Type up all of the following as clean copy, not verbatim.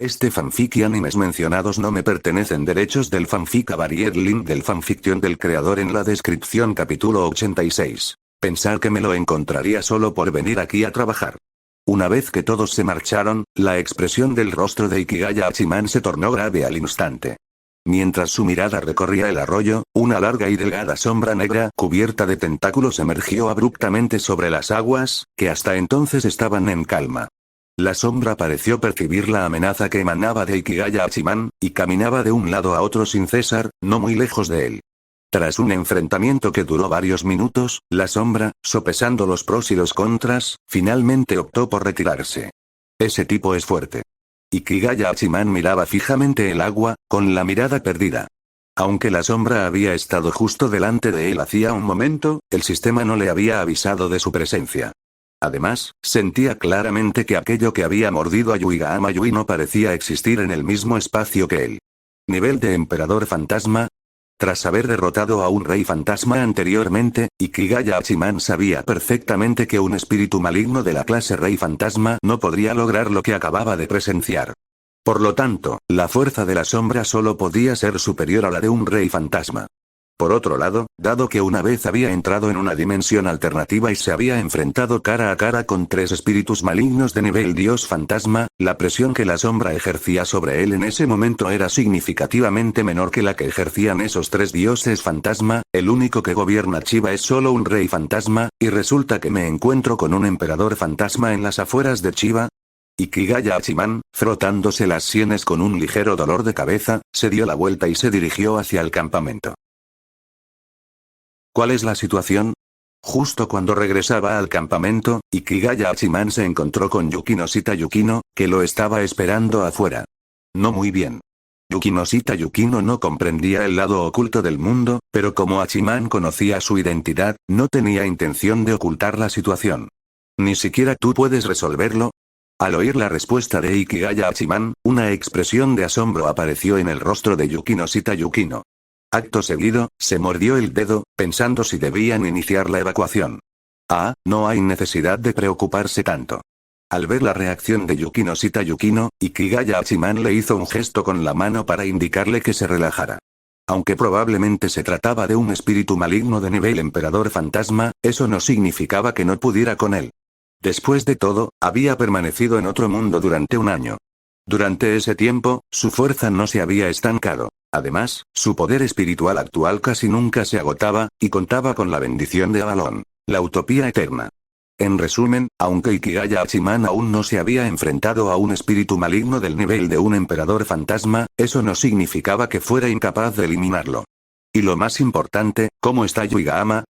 Este fanfic y animes mencionados no me pertenecen. Derechos del fanfic a variar link del fanfiction del creador en la descripción. Capítulo 86. Pensar que me lo encontraría solo por venir aquí a trabajar. Una vez que todos se marcharon, la expresión del rostro de Ikigaya Hachiman se tornó grave al instante. Mientras su mirada recorría el arroyo, una larga y delgada sombra negra cubierta de tentáculos emergió abruptamente sobre las aguas, que hasta entonces estaban en calma. La sombra pareció percibir la amenaza que emanaba de Ikigaya Hachiman, y caminaba de un lado a otro sin cesar, no muy lejos de él. Tras un enfrentamiento que duró varios minutos, la sombra, sopesando los pros y los contras, finalmente optó por retirarse. Ese tipo es fuerte. Ikigaya Hachiman miraba fijamente el agua, con la mirada perdida. Aunque la sombra había estado justo delante de él hacía un momento, el sistema no le había avisado de su presencia. Además, sentía claramente que aquello que había mordido a Yuigahama Yui no parecía existir en el mismo espacio que él. Nivel de Emperador Fantasma. Tras haber derrotado a un Rey Fantasma anteriormente, Ikigaya Hachiman sabía perfectamente que un espíritu maligno de la clase Rey Fantasma no podría lograr lo que acababa de presenciar. Por lo tanto, la fuerza de la sombra solo podía ser superior a la de un Rey Fantasma. Por otro lado, dado que una vez había entrado en una dimensión alternativa y se había enfrentado cara a cara con 3 espíritus malignos de nivel Dios Fantasma, la presión que la sombra ejercía sobre él en ese momento era significativamente menor que la que ejercían esos 3 dioses fantasma. El único que gobierna Chiba es solo un Rey Fantasma, y resulta que me encuentro con un Emperador Fantasma en las afueras de Chiba. Ikigaya Hachiman, frotándose las sienes con un ligero dolor de cabeza, se dio la vuelta y se dirigió hacia el campamento. ¿Cuál es la situación? Justo cuando regresaba al campamento, Ikigaya Hachiman se encontró con Yukino-shita Yukino, que lo estaba esperando afuera. No muy bien. Yukino-shita Yukino no comprendía el lado oculto del mundo, pero como Hachiman conocía su identidad, no tenía intención de ocultar la situación. ¿Ni siquiera tú puedes resolverlo? Al oír la respuesta de Ikigaya Hachiman, una expresión de asombro apareció en el rostro de Yukino-shita Yukino. Acto seguido, se mordió el dedo, pensando si debían iniciar la evacuación. Ah, no hay necesidad de preocuparse tanto. Al ver la reacción de Yukino-shita Yukino, Ikigaya Hachiman le hizo un gesto con la mano para indicarle que se relajara. Aunque probablemente se trataba de un espíritu maligno de nivel Emperador Fantasma, eso no significaba que no pudiera con él. Después de todo, había permanecido en otro mundo durante un año. Durante ese tiempo, su fuerza no se había estancado. Además, su poder espiritual actual casi nunca se agotaba, y contaba con la bendición de Avalon, la utopía eterna. En resumen, aunque Ikigaya Hachiman aún no se había enfrentado a un espíritu maligno del nivel de un Emperador Fantasma, eso no significaba que fuera incapaz de eliminarlo. Y lo más importante, ¿cómo está Yuigahama?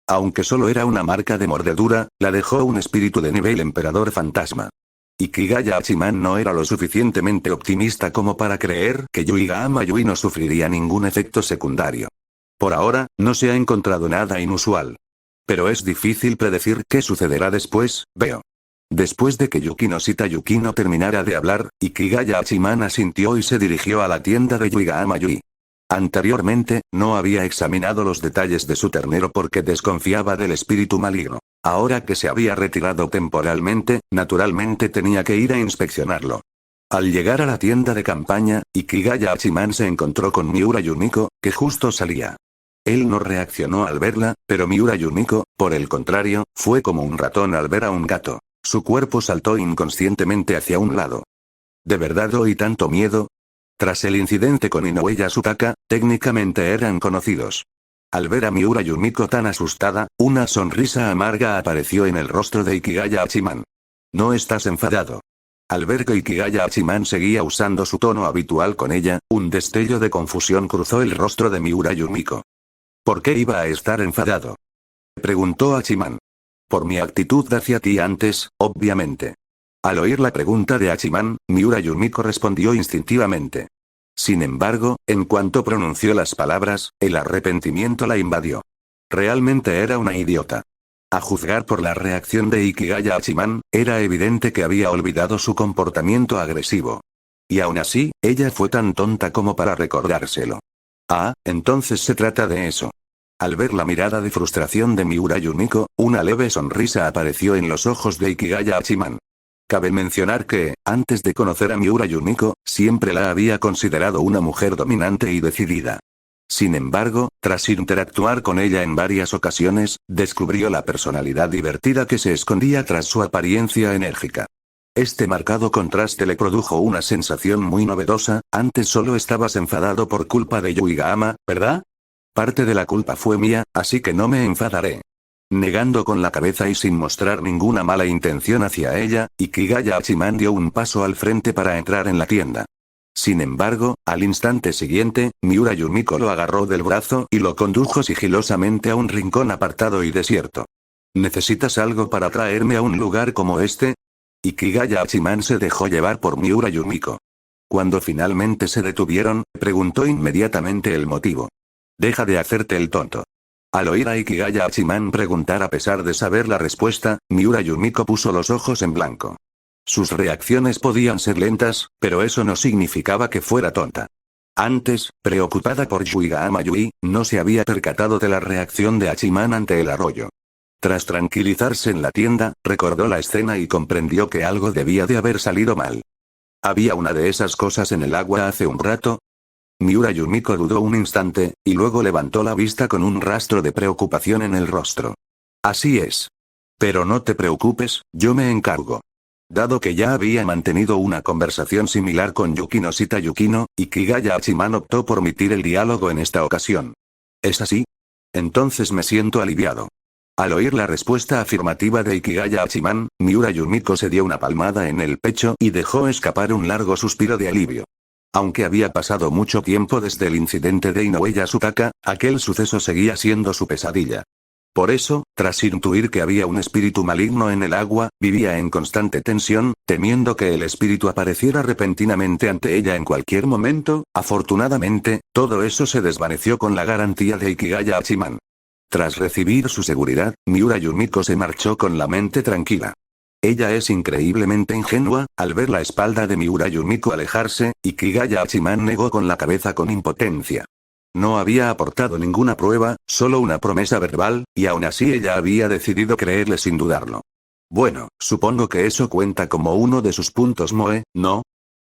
Aunque solo era una marca de mordedura, la dejó un espíritu de nivel Emperador Fantasma. Ikigaya Hachiman no era lo suficientemente optimista como para creer que Yuigahama Yui no sufriría ningún efecto secundario. Por ahora, no se ha encontrado nada inusual. Pero es difícil predecir qué sucederá después, veo. Después de que Yukino-shita Yukino terminara de hablar, Ikigaya Hachiman asintió y se dirigió a la tienda de Yuigahama Yui. Anteriormente, no había examinado los detalles de su ternero porque desconfiaba del espíritu maligno. Ahora que se había retirado temporalmente, naturalmente tenía que ir a inspeccionarlo. Al llegar a la tienda de campaña, Ikigaya Hachiman se encontró con Miura Yumiko, que justo salía. Él no reaccionó al verla, pero Miura Yumiko, por el contrario, fue como un ratón al ver a un gato. Su cuerpo saltó inconscientemente hacia un lado. ¿De verdad oí tanto miedo? Tras el incidente con Inoue Yasutaka, técnicamente eran conocidos. Al ver a Miura Yumiko tan asustada, una sonrisa amarga apareció en el rostro de Ikigaya Hachiman. ¿No estás enfadado? Al ver que Ikigaya Hachiman seguía usando su tono habitual con ella, un destello de confusión cruzó el rostro de Miura Yumiko. ¿Por qué iba a estar enfadado? Preguntó Hachiman. Por mi actitud hacia ti antes, obviamente. Al oír la pregunta de Hachiman, Miura Yumiko respondió instintivamente. Sin embargo, en cuanto pronunció las palabras, el arrepentimiento la invadió. Realmente era una idiota. A juzgar por la reacción de Ikigaya Hachiman, era evidente que había olvidado su comportamiento agresivo. Y aún así, ella fue tan tonta como para recordárselo. Ah, entonces se trata de eso. Al ver la mirada de frustración de Miura Yumiko, una leve sonrisa apareció en los ojos de Ikigaya Hachiman. Cabe mencionar que, antes de conocer a Miura Yumiko, siempre la había considerado una mujer dominante y decidida. Sin embargo, tras interactuar con ella en varias ocasiones, descubrió la personalidad divertida que se escondía tras su apariencia enérgica. Este marcado contraste le produjo una sensación muy novedosa. Antes solo estabas enfadado por culpa de Yuigahama, ¿verdad? Parte de la culpa fue mía, así que no me enfadaré. Negando con la cabeza y sin mostrar ninguna mala intención hacia ella, Ikigaya Hachiman dio un paso al frente para entrar en la tienda. Sin embargo, al instante siguiente, Miura Yumiko lo agarró del brazo y lo condujo sigilosamente a un rincón apartado y desierto. ¿Necesitas algo para traerme a un lugar como este? Ikigaya Hachiman se dejó llevar por Miura Yumiko. Cuando finalmente se detuvieron, preguntó inmediatamente el motivo. Deja de hacerte el tonto. Al oír a Ikigaya Hachiman preguntar a pesar de saber la respuesta, Miura Yumiko puso los ojos en blanco. Sus reacciones podían ser lentas, pero eso no significaba que fuera tonta. Antes, preocupada por Yuigahama Yui, no se había percatado de la reacción de Hachiman ante el arroyo. Tras tranquilizarse en la tienda, recordó la escena y comprendió que algo debía de haber salido mal. ¿Había una de esas cosas en el agua hace un rato? Miura Yumiko dudó un instante, y luego levantó la vista con un rastro de preocupación en el rostro. Así es. Pero no te preocupes, yo me encargo. Dado que ya había mantenido una conversación similar con Yukinoshita Yukino, Ikigaya Hachiman optó por omitir el diálogo en esta ocasión. ¿Es así? Entonces me siento aliviado. Al oír la respuesta afirmativa de Ikigaya Hachiman, Miura Yumiko se dio una palmada en el pecho y dejó escapar un largo suspiro de alivio. Aunque había pasado mucho tiempo desde el incidente de Inoue Yasutaka, aquel suceso seguía siendo su pesadilla. Por eso, tras intuir que había un espíritu maligno en el agua, vivía en constante tensión, temiendo que el espíritu apareciera repentinamente ante ella en cualquier momento. Afortunadamente, todo eso se desvaneció con la garantía de Ikigaya Hachiman. Tras recibir su seguridad, Miura Yumiko se marchó con la mente tranquila. Ella es increíblemente ingenua. Al ver la espalda de Miura Yumiko alejarse, Ikigaya Hachiman negó con la cabeza con impotencia. No había aportado ninguna prueba, solo una promesa verbal, y aún así ella había decidido creerle sin dudarlo. Bueno, supongo que eso cuenta como uno de sus puntos moe, ¿no?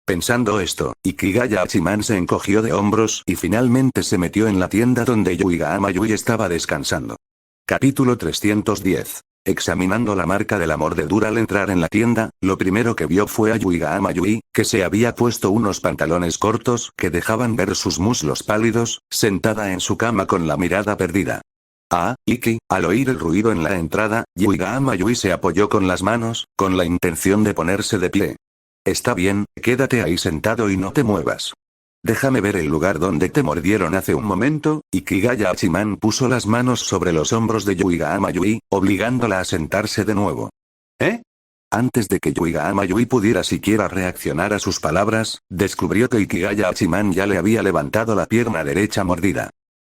Pensando esto, Ikigaya Hachiman se encogió de hombros y finalmente se metió en la tienda donde Yuigahama Yui estaba descansando. Capítulo 310. Examinando la marca de la mordedura al entrar en la tienda, lo primero que vio fue a Yuigahama Yui, que se había puesto unos pantalones cortos que dejaban ver sus muslos pálidos, sentada en su cama con la mirada perdida. Ah, Iki, al oír el ruido en la entrada, Yuigahama Yui se apoyó con las manos, con la intención de ponerse de pie. Está bien, quédate ahí sentado y no te muevas. Déjame ver el lugar donde te mordieron hace un momento. Ikigaya Hachiman puso las manos sobre los hombros de Yuigahama Yui, obligándola a sentarse de nuevo. ¿Eh? Antes de que Yuigahama Yui pudiera siquiera reaccionar a sus palabras, descubrió que Ikigaya Hachiman ya le había levantado la pierna derecha mordida.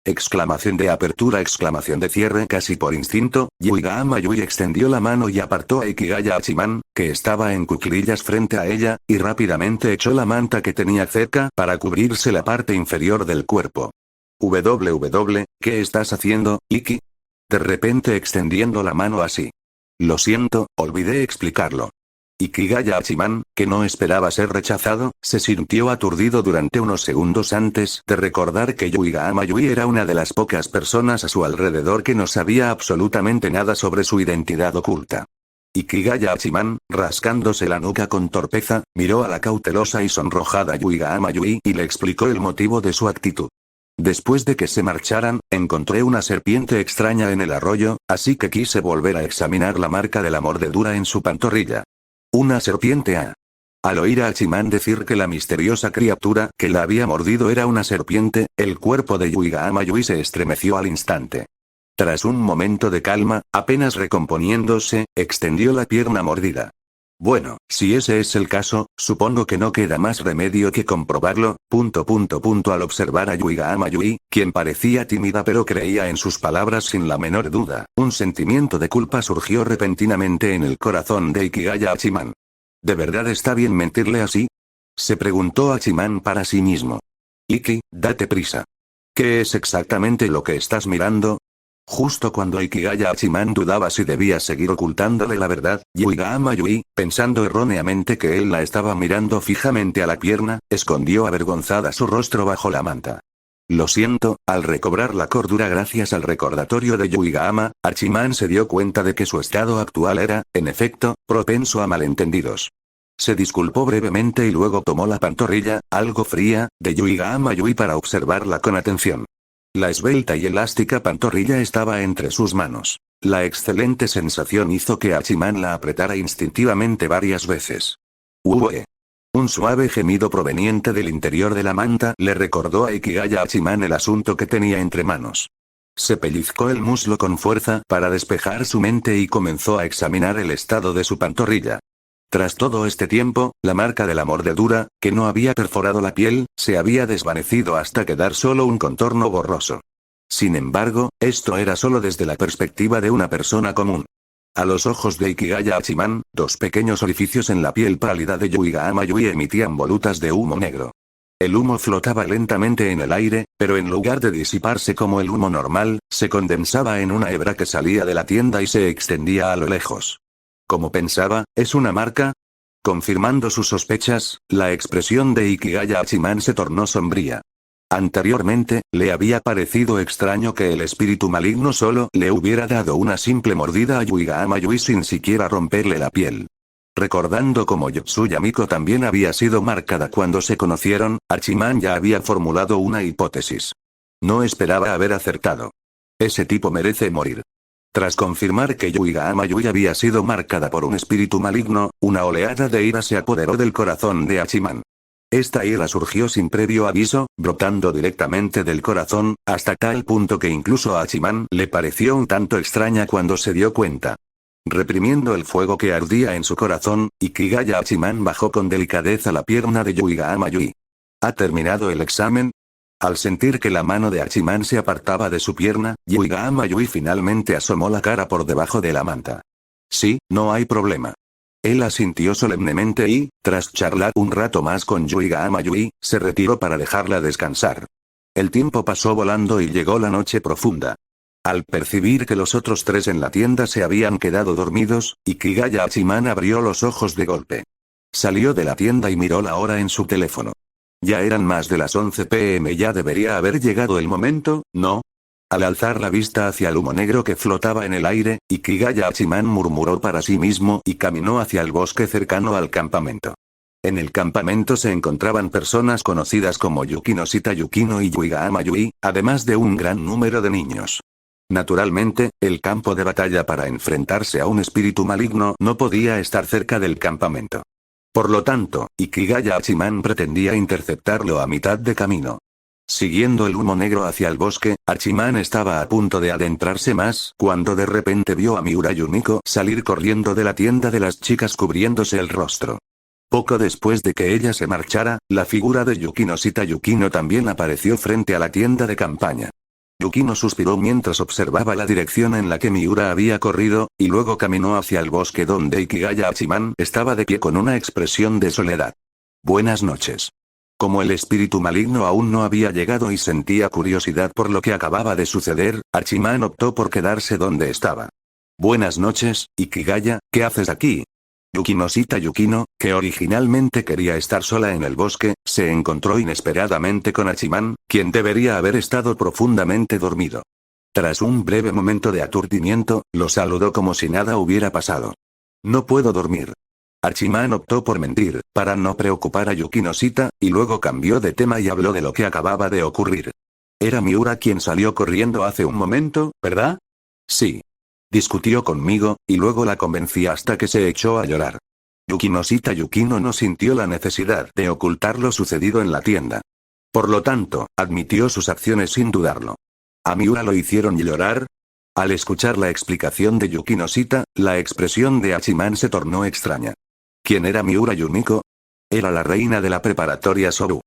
Exclamación de apertura, exclamación de cierre. Casi por instinto, Yuigahama Yui extendió la mano y apartó a Ikigaya Hachiman, que estaba en cuclillas frente a ella, y rápidamente echó la manta que tenía cerca para cubrirse la parte inferior del cuerpo. ¿Qué estás haciendo, Iki? De repente extendiendo la mano así. Lo siento, olvidé explicarlo. Ikigaya Hachiman, que no esperaba ser rechazado, se sintió aturdido durante unos segundos antes de recordar que Yuigahama Yui era una de las pocas personas a su alrededor que no sabía absolutamente nada sobre su identidad oculta. Ikigaya Hachiman, rascándose la nuca con torpeza, miró a la cautelosa y sonrojada Yuigahama Yui y le explicó el motivo de su actitud. Después de que se marcharan, encontré una serpiente extraña en el arroyo, así que quise volver a examinar la marca de la mordedura en su pantorrilla. Una serpiente. Al oír a Hachiman decir que la misteriosa criatura que la había mordido era una serpiente, el cuerpo de Yuigahama Yui se estremeció al instante. Tras un momento de calma, apenas recomponiéndose, extendió la pierna mordida. Bueno, si ese es el caso, supongo que no queda más remedio que comprobarlo. Al observar a Yuigahama Yui, quien parecía tímida pero creía en sus palabras sin la menor duda, un sentimiento de culpa surgió repentinamente en el corazón de Ikigaya Hachiman. ¿De verdad está bien mentirle así? Se preguntó Hachiman para sí mismo. Iki, date prisa. ¿Qué es exactamente lo que estás mirando? Justo cuando Ikigaya Hachiman dudaba si debía seguir ocultándole la verdad, Yuigahama Yui, pensando erróneamente que él la estaba mirando fijamente a la pierna, escondió avergonzada su rostro bajo la manta. Lo siento, al recobrar la cordura gracias al recordatorio de Yuigahama, Hachiman se dio cuenta de que su estado actual era, en efecto, propenso a malentendidos. Se disculpó brevemente y luego tomó la pantorrilla, algo fría, de Yuigahama Yui para observarla con atención. La esbelta y elástica pantorrilla estaba entre sus manos. La excelente sensación hizo que Hachiman la apretara instintivamente varias veces. ¡Ué! Un suave gemido proveniente del interior de la manta le recordó a Ikigaya Hachiman el asunto que tenía entre manos. Se pellizcó el muslo con fuerza para despejar su mente y comenzó a examinar el estado de su pantorrilla. Tras todo este tiempo, la marca de la mordedura, que no había perforado la piel, se había desvanecido hasta quedar solo un contorno borroso. Sin embargo, esto era solo desde la perspectiva de una persona común. A los ojos de Ikigaya Hachiman, dos pequeños orificios en la piel pálida de Yuigahama Yui emitían volutas de humo negro. El humo flotaba lentamente en el aire, pero en lugar de disiparse como el humo normal, se condensaba en una hebra que salía de la tienda y se extendía a lo lejos. Como pensaba, ¿es una marca? Confirmando sus sospechas, la expresión de Ikigaya Hachiman se tornó sombría. Anteriormente, le había parecido extraño que el espíritu maligno solo le hubiera dado una simple mordida a Yuigahama Yui sin siquiera romperle la piel. Recordando cómo Yotsuya Miko también había sido marcada cuando se conocieron, Hachiman ya había formulado una hipótesis. No esperaba haber acertado. Ese tipo merece morir. Tras confirmar que Yuigahama Yui había sido marcada por un espíritu maligno, una oleada de ira se apoderó del corazón de Hachiman. Esta ira surgió sin previo aviso, brotando directamente del corazón, hasta tal punto que incluso a Hachiman le pareció un tanto extraña cuando se dio cuenta. Reprimiendo el fuego que ardía en su corazón, Ikigaya Hachiman bajó con delicadeza la pierna de Yuigahama Yui. ¿Ha terminado el examen? Al sentir que la mano de Hachiman se apartaba de su pierna, Yuigahama Yui finalmente asomó la cara por debajo de la manta. Sí, no hay problema. Él asintió solemnemente y, tras charlar un rato más con Yuigahama Yui, se retiró para dejarla descansar. El tiempo pasó volando y llegó la noche profunda. Al percibir que los otros tres en la tienda se habían quedado dormidos, Ikigaya Hachiman abrió los ojos de golpe. Salió de la tienda y miró la hora en su teléfono. Ya eran más de las 11 p.m. Ya debería haber llegado el momento, ¿no? Al alzar la vista hacia el humo negro que flotaba en el aire, Ikigaya Hachiman murmuró para sí mismo y caminó hacia el bosque cercano al campamento. En el campamento se encontraban personas conocidas como Yukino Shita Yukino y Yuigahama Yui, además de un gran número de niños. Naturalmente, el campo de batalla para enfrentarse a un espíritu maligno no podía estar cerca del campamento. Por lo tanto, Ikigaya Hachiman pretendía interceptarlo a mitad de camino. Siguiendo el humo negro hacia el bosque, Hachiman estaba a punto de adentrarse más cuando de repente vio a Miura Yumiko salir corriendo de la tienda de las chicas cubriéndose el rostro. Poco después de que ella se marchara, la figura de Yukino Shita Yukino también apareció frente a la tienda de campaña. Yukino suspiró mientras observaba la dirección en la que Miura había corrido, y luego caminó hacia el bosque donde Ikigaya Hachiman estaba de pie con una expresión de soledad. Buenas noches. Como el espíritu maligno aún no había llegado y sentía curiosidad por lo que acababa de suceder, Hachiman optó por quedarse donde estaba. Buenas noches, Ikigaya, ¿qué haces aquí? Yukino Shita Yukino, que originalmente quería estar sola en el bosque, se encontró inesperadamente con Hachiman, quien debería haber estado profundamente dormido. Tras un breve momento de aturdimiento, lo saludó como si nada hubiera pasado. No puedo dormir. Hachiman optó por mentir, para no preocupar a Yukino Shita, y luego cambió de tema y habló de lo que acababa de ocurrir. Era Miura quien salió corriendo hace un momento, ¿verdad? Sí. Discutió conmigo, y luego la convencí hasta que se echó a llorar. Yukino Shita Yukino no sintió la necesidad de ocultar lo sucedido en la tienda. Por lo tanto, admitió sus acciones sin dudarlo. ¿A Miura lo hicieron llorar? Al escuchar la explicación de Yukino Shita, la expresión de Hachiman se tornó extraña. ¿Quién era Miura Yumiko? Era la reina de la preparatoria Sobu.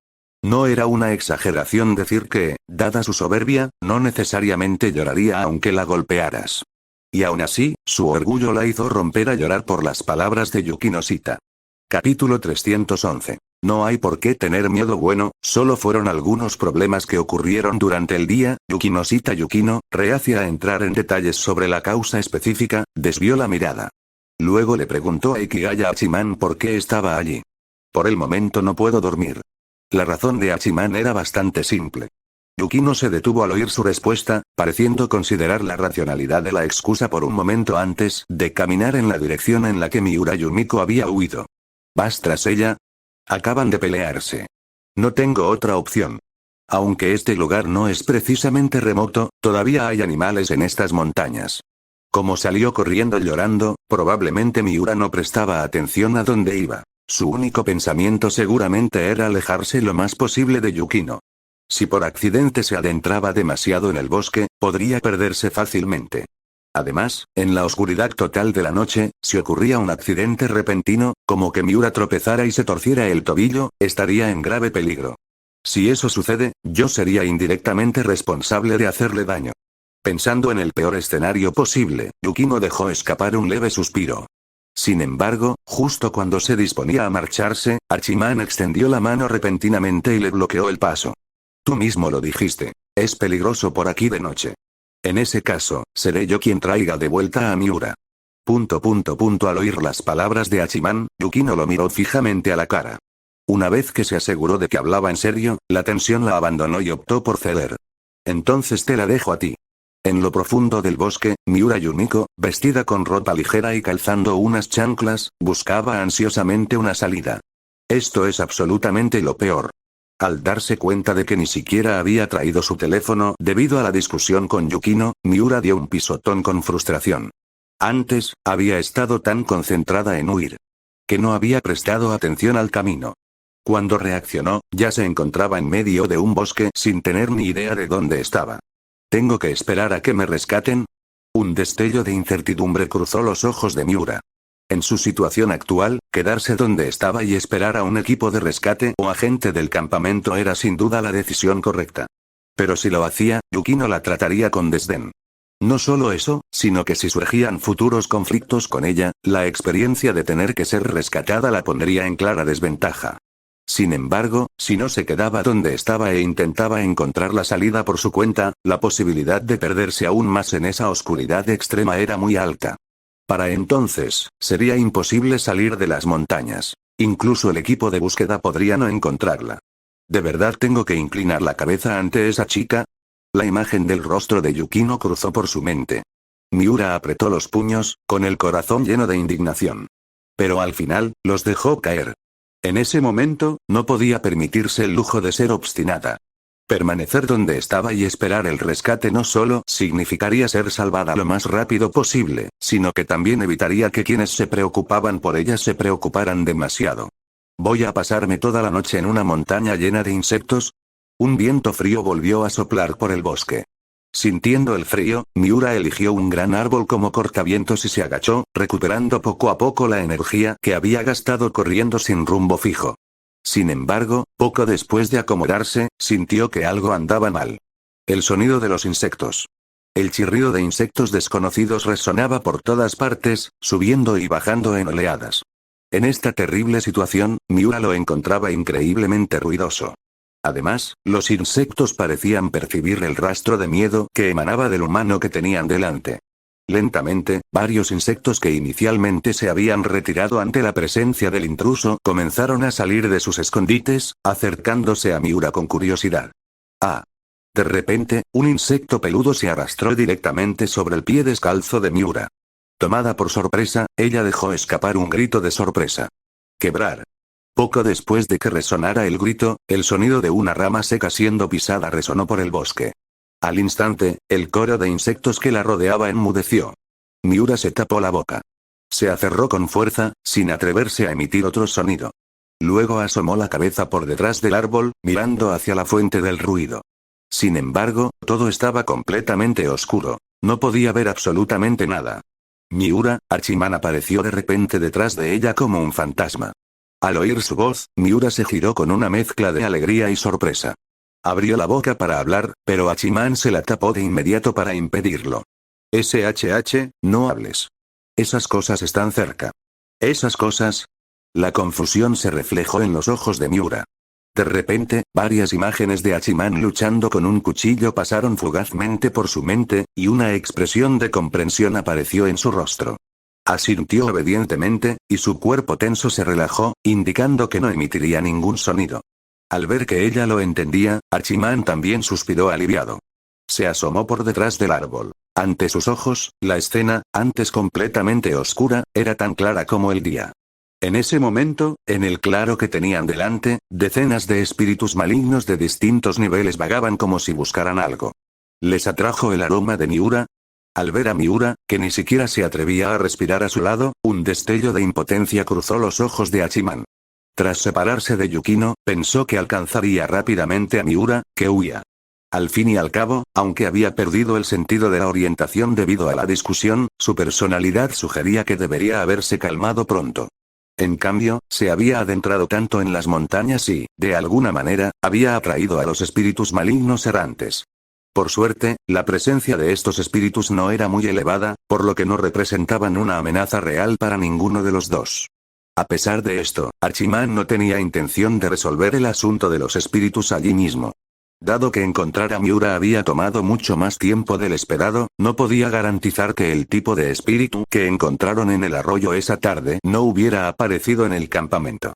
No era una exageración decir que, dada su soberbia, no necesariamente lloraría aunque la golpearas. Y aún así, su orgullo la hizo romper a llorar por las palabras de Yukino Shita. Capítulo 311. No hay por qué tener miedo. Bueno, solo fueron algunos problemas que ocurrieron durante el día. Yukinosita Yukino, reacia a entrar en detalles sobre la causa específica, desvió la mirada. Luego le preguntó a Ikigaya Hachiman por qué estaba allí. Por el momento no puedo dormir. La razón de Hachiman era bastante simple. Yukino se detuvo al oír su respuesta, pareciendo considerar la racionalidad de la excusa por un momento antes de caminar en la dirección en la que Miura Yumiko había huido. ¿Vas tras ella? Acaban de pelearse. No tengo otra opción. Aunque este lugar no es precisamente remoto, todavía hay animales en estas montañas. Como salió corriendo llorando, probablemente Miura no prestaba atención a dónde iba. Su único pensamiento seguramente era alejarse lo más posible de Yukino. Si por accidente se adentraba demasiado en el bosque, podría perderse fácilmente. Además, en la oscuridad total de la noche, si ocurría un accidente repentino, como que Miura tropezara y se torciera el tobillo, estaría en grave peligro. Si eso sucede, yo sería indirectamente responsable de hacerle daño. Pensando en el peor escenario posible, Yukino dejó escapar un leve suspiro. Sin embargo, justo cuando se disponía a marcharse, Hachiman extendió la mano repentinamente y le bloqueó el paso. Tú mismo lo dijiste. Es peligroso por aquí de noche. En ese caso, seré yo quien traiga de vuelta a Miura. Al oír las palabras de Hachiman, Yukino lo miró fijamente a la cara. Una vez que se aseguró de que hablaba en serio, la tensión la abandonó y optó por ceder. Entonces te la dejo a ti. En lo profundo del bosque, Miura Yumiko, vestida con ropa ligera y calzando unas chanclas, buscaba ansiosamente una salida. Esto es absolutamente lo peor. Al darse cuenta de que ni siquiera había traído su teléfono debido a la discusión con Yukino, Miura dio un pisotón con frustración. Antes, había estado tan concentrada en huir, que no había prestado atención al camino. Cuando reaccionó, ya se encontraba en medio de un bosque sin tener ni idea de dónde estaba. ¿Tengo que esperar a que me rescaten? Un destello de incertidumbre cruzó los ojos de Miura. En su situación actual, quedarse donde estaba y esperar a un equipo de rescate o agente del campamento era sin duda la decisión correcta. Pero si lo hacía, Yukino la trataría con desdén. No solo eso, sino que si surgían futuros conflictos con ella, la experiencia de tener que ser rescatada la pondría en clara desventaja. Sin embargo, si no se quedaba donde estaba e intentaba encontrar la salida por su cuenta, la posibilidad de perderse aún más en esa oscuridad extrema era muy alta. Para entonces, sería imposible salir de las montañas. Incluso el equipo de búsqueda podría no encontrarla. ¿De verdad tengo que inclinar la cabeza ante esa chica? La imagen del rostro de Yukino cruzó por su mente. Miura apretó los puños, con el corazón lleno de indignación. Pero al final, los dejó caer. En ese momento, no podía permitirse el lujo de ser obstinada. Permanecer donde estaba y esperar el rescate no solo significaría ser salvada lo más rápido posible, sino que también evitaría que quienes se preocupaban por ella se preocuparan demasiado. ¿Voy a pasarme toda la noche en una montaña llena de insectos? Un viento frío volvió a soplar por el bosque. Sintiendo el frío, Miura eligió un gran árbol como cortavientos y se agachó, recuperando poco a poco la energía que había gastado corriendo sin rumbo fijo. Sin embargo, poco después de acomodarse, sintió que algo andaba mal. El sonido de los insectos. El chirrido de insectos desconocidos resonaba por todas partes, subiendo y bajando en oleadas. En esta terrible situación, Miura lo encontraba increíblemente ruidoso. Además, los insectos parecían percibir el rastro de miedo que emanaba del humano que tenían delante. Lentamente, varios insectos que inicialmente se habían retirado ante la presencia del intruso comenzaron a salir de sus escondites, acercándose a Miura con curiosidad. ¡Ah! De repente, un insecto peludo se arrastró directamente sobre el pie descalzo de Miura. Tomada por sorpresa, ella dejó escapar un grito de sorpresa. ¡Quebrar! Poco después de que resonara el grito, el sonido de una rama seca siendo pisada resonó por el bosque. Al instante, el coro de insectos que la rodeaba enmudeció. Miura se tapó la boca. Se aferró con fuerza, sin atreverse a emitir otro sonido. Luego asomó la cabeza por detrás del árbol, mirando hacia la fuente del ruido. Sin embargo, todo estaba completamente oscuro. No podía ver absolutamente nada. Miura, Hachiman apareció de repente detrás de ella como un fantasma. Al oír su voz, Miura se giró con una mezcla de alegría y sorpresa. Abrió la boca para hablar, pero Hachiman se la tapó de inmediato para impedirlo. SHH, no hables. Esas cosas están cerca. ¿Esas cosas? La confusión se reflejó en los ojos de Miura. De repente, varias imágenes de Hachiman luchando con un cuchillo pasaron fugazmente por su mente, y una expresión de comprensión apareció en su rostro. Asintió obedientemente, y su cuerpo tenso se relajó, indicando que no emitiría ningún sonido. Al ver que ella lo entendía, Hachiman también suspiró aliviado. Se asomó por detrás del árbol. Ante sus ojos, la escena, antes completamente oscura, era tan clara como el día. En ese momento, en el claro que tenían delante, decenas de espíritus malignos de distintos niveles vagaban como si buscaran algo. Les atrajo el aroma de Miura. Al ver a Miura, que ni siquiera se atrevía a respirar a su lado, un destello de impotencia cruzó los ojos de Hachiman. Tras separarse de Yukino, pensó que alcanzaría rápidamente a Miura, que huía. Al fin y al cabo, aunque había perdido el sentido de la orientación debido a la discusión, su personalidad sugería que debería haberse calmado pronto. En cambio, se había adentrado tanto en las montañas y, de alguna manera, había atraído a los espíritus malignos errantes. Por suerte, la presencia de estos espíritus no era muy elevada, por lo que no representaban una amenaza real para ninguno de los dos. A pesar de esto, Hachiman no tenía intención de resolver el asunto de los espíritus allí mismo. Dado que encontrar a Miura había tomado mucho más tiempo del esperado, no podía garantizar que el tipo de espíritu que encontraron en el arroyo esa tarde no hubiera aparecido en el campamento.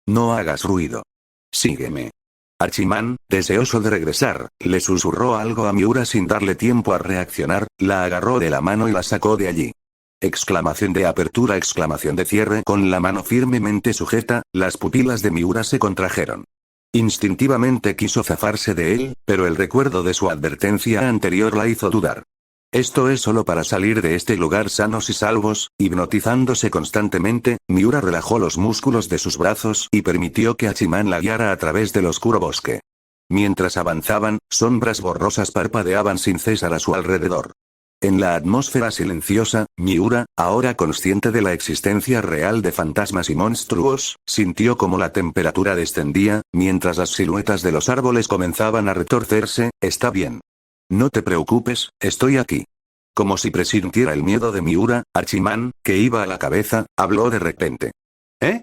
No hagas ruido. Sígueme. Hachiman, deseoso de regresar, le susurró algo a Miura sin darle tiempo a reaccionar, la agarró de la mano y la sacó de allí. Exclamación de apertura, exclamación de cierre. Con la mano firmemente sujeta, las pupilas de Miura se contrajeron. Instintivamente quiso zafarse de él, pero el recuerdo de su advertencia anterior la hizo dudar. Esto es solo para salir de este lugar sanos y salvos. Hipnotizándose constantemente, Miura relajó los músculos de sus brazos y permitió que Hachiman la guiara a través del oscuro bosque. Mientras avanzaban, sombras borrosas parpadeaban sin cesar a su alrededor. En la atmósfera silenciosa, Miura, ahora consciente de la existencia real de fantasmas y monstruos, sintió como la temperatura descendía, mientras las siluetas de los árboles comenzaban a retorcerse. Está bien. No te preocupes, estoy aquí. Como si presintiera el miedo de Miura, Hachiman, que iba a la cabeza, habló de repente. ¿Eh?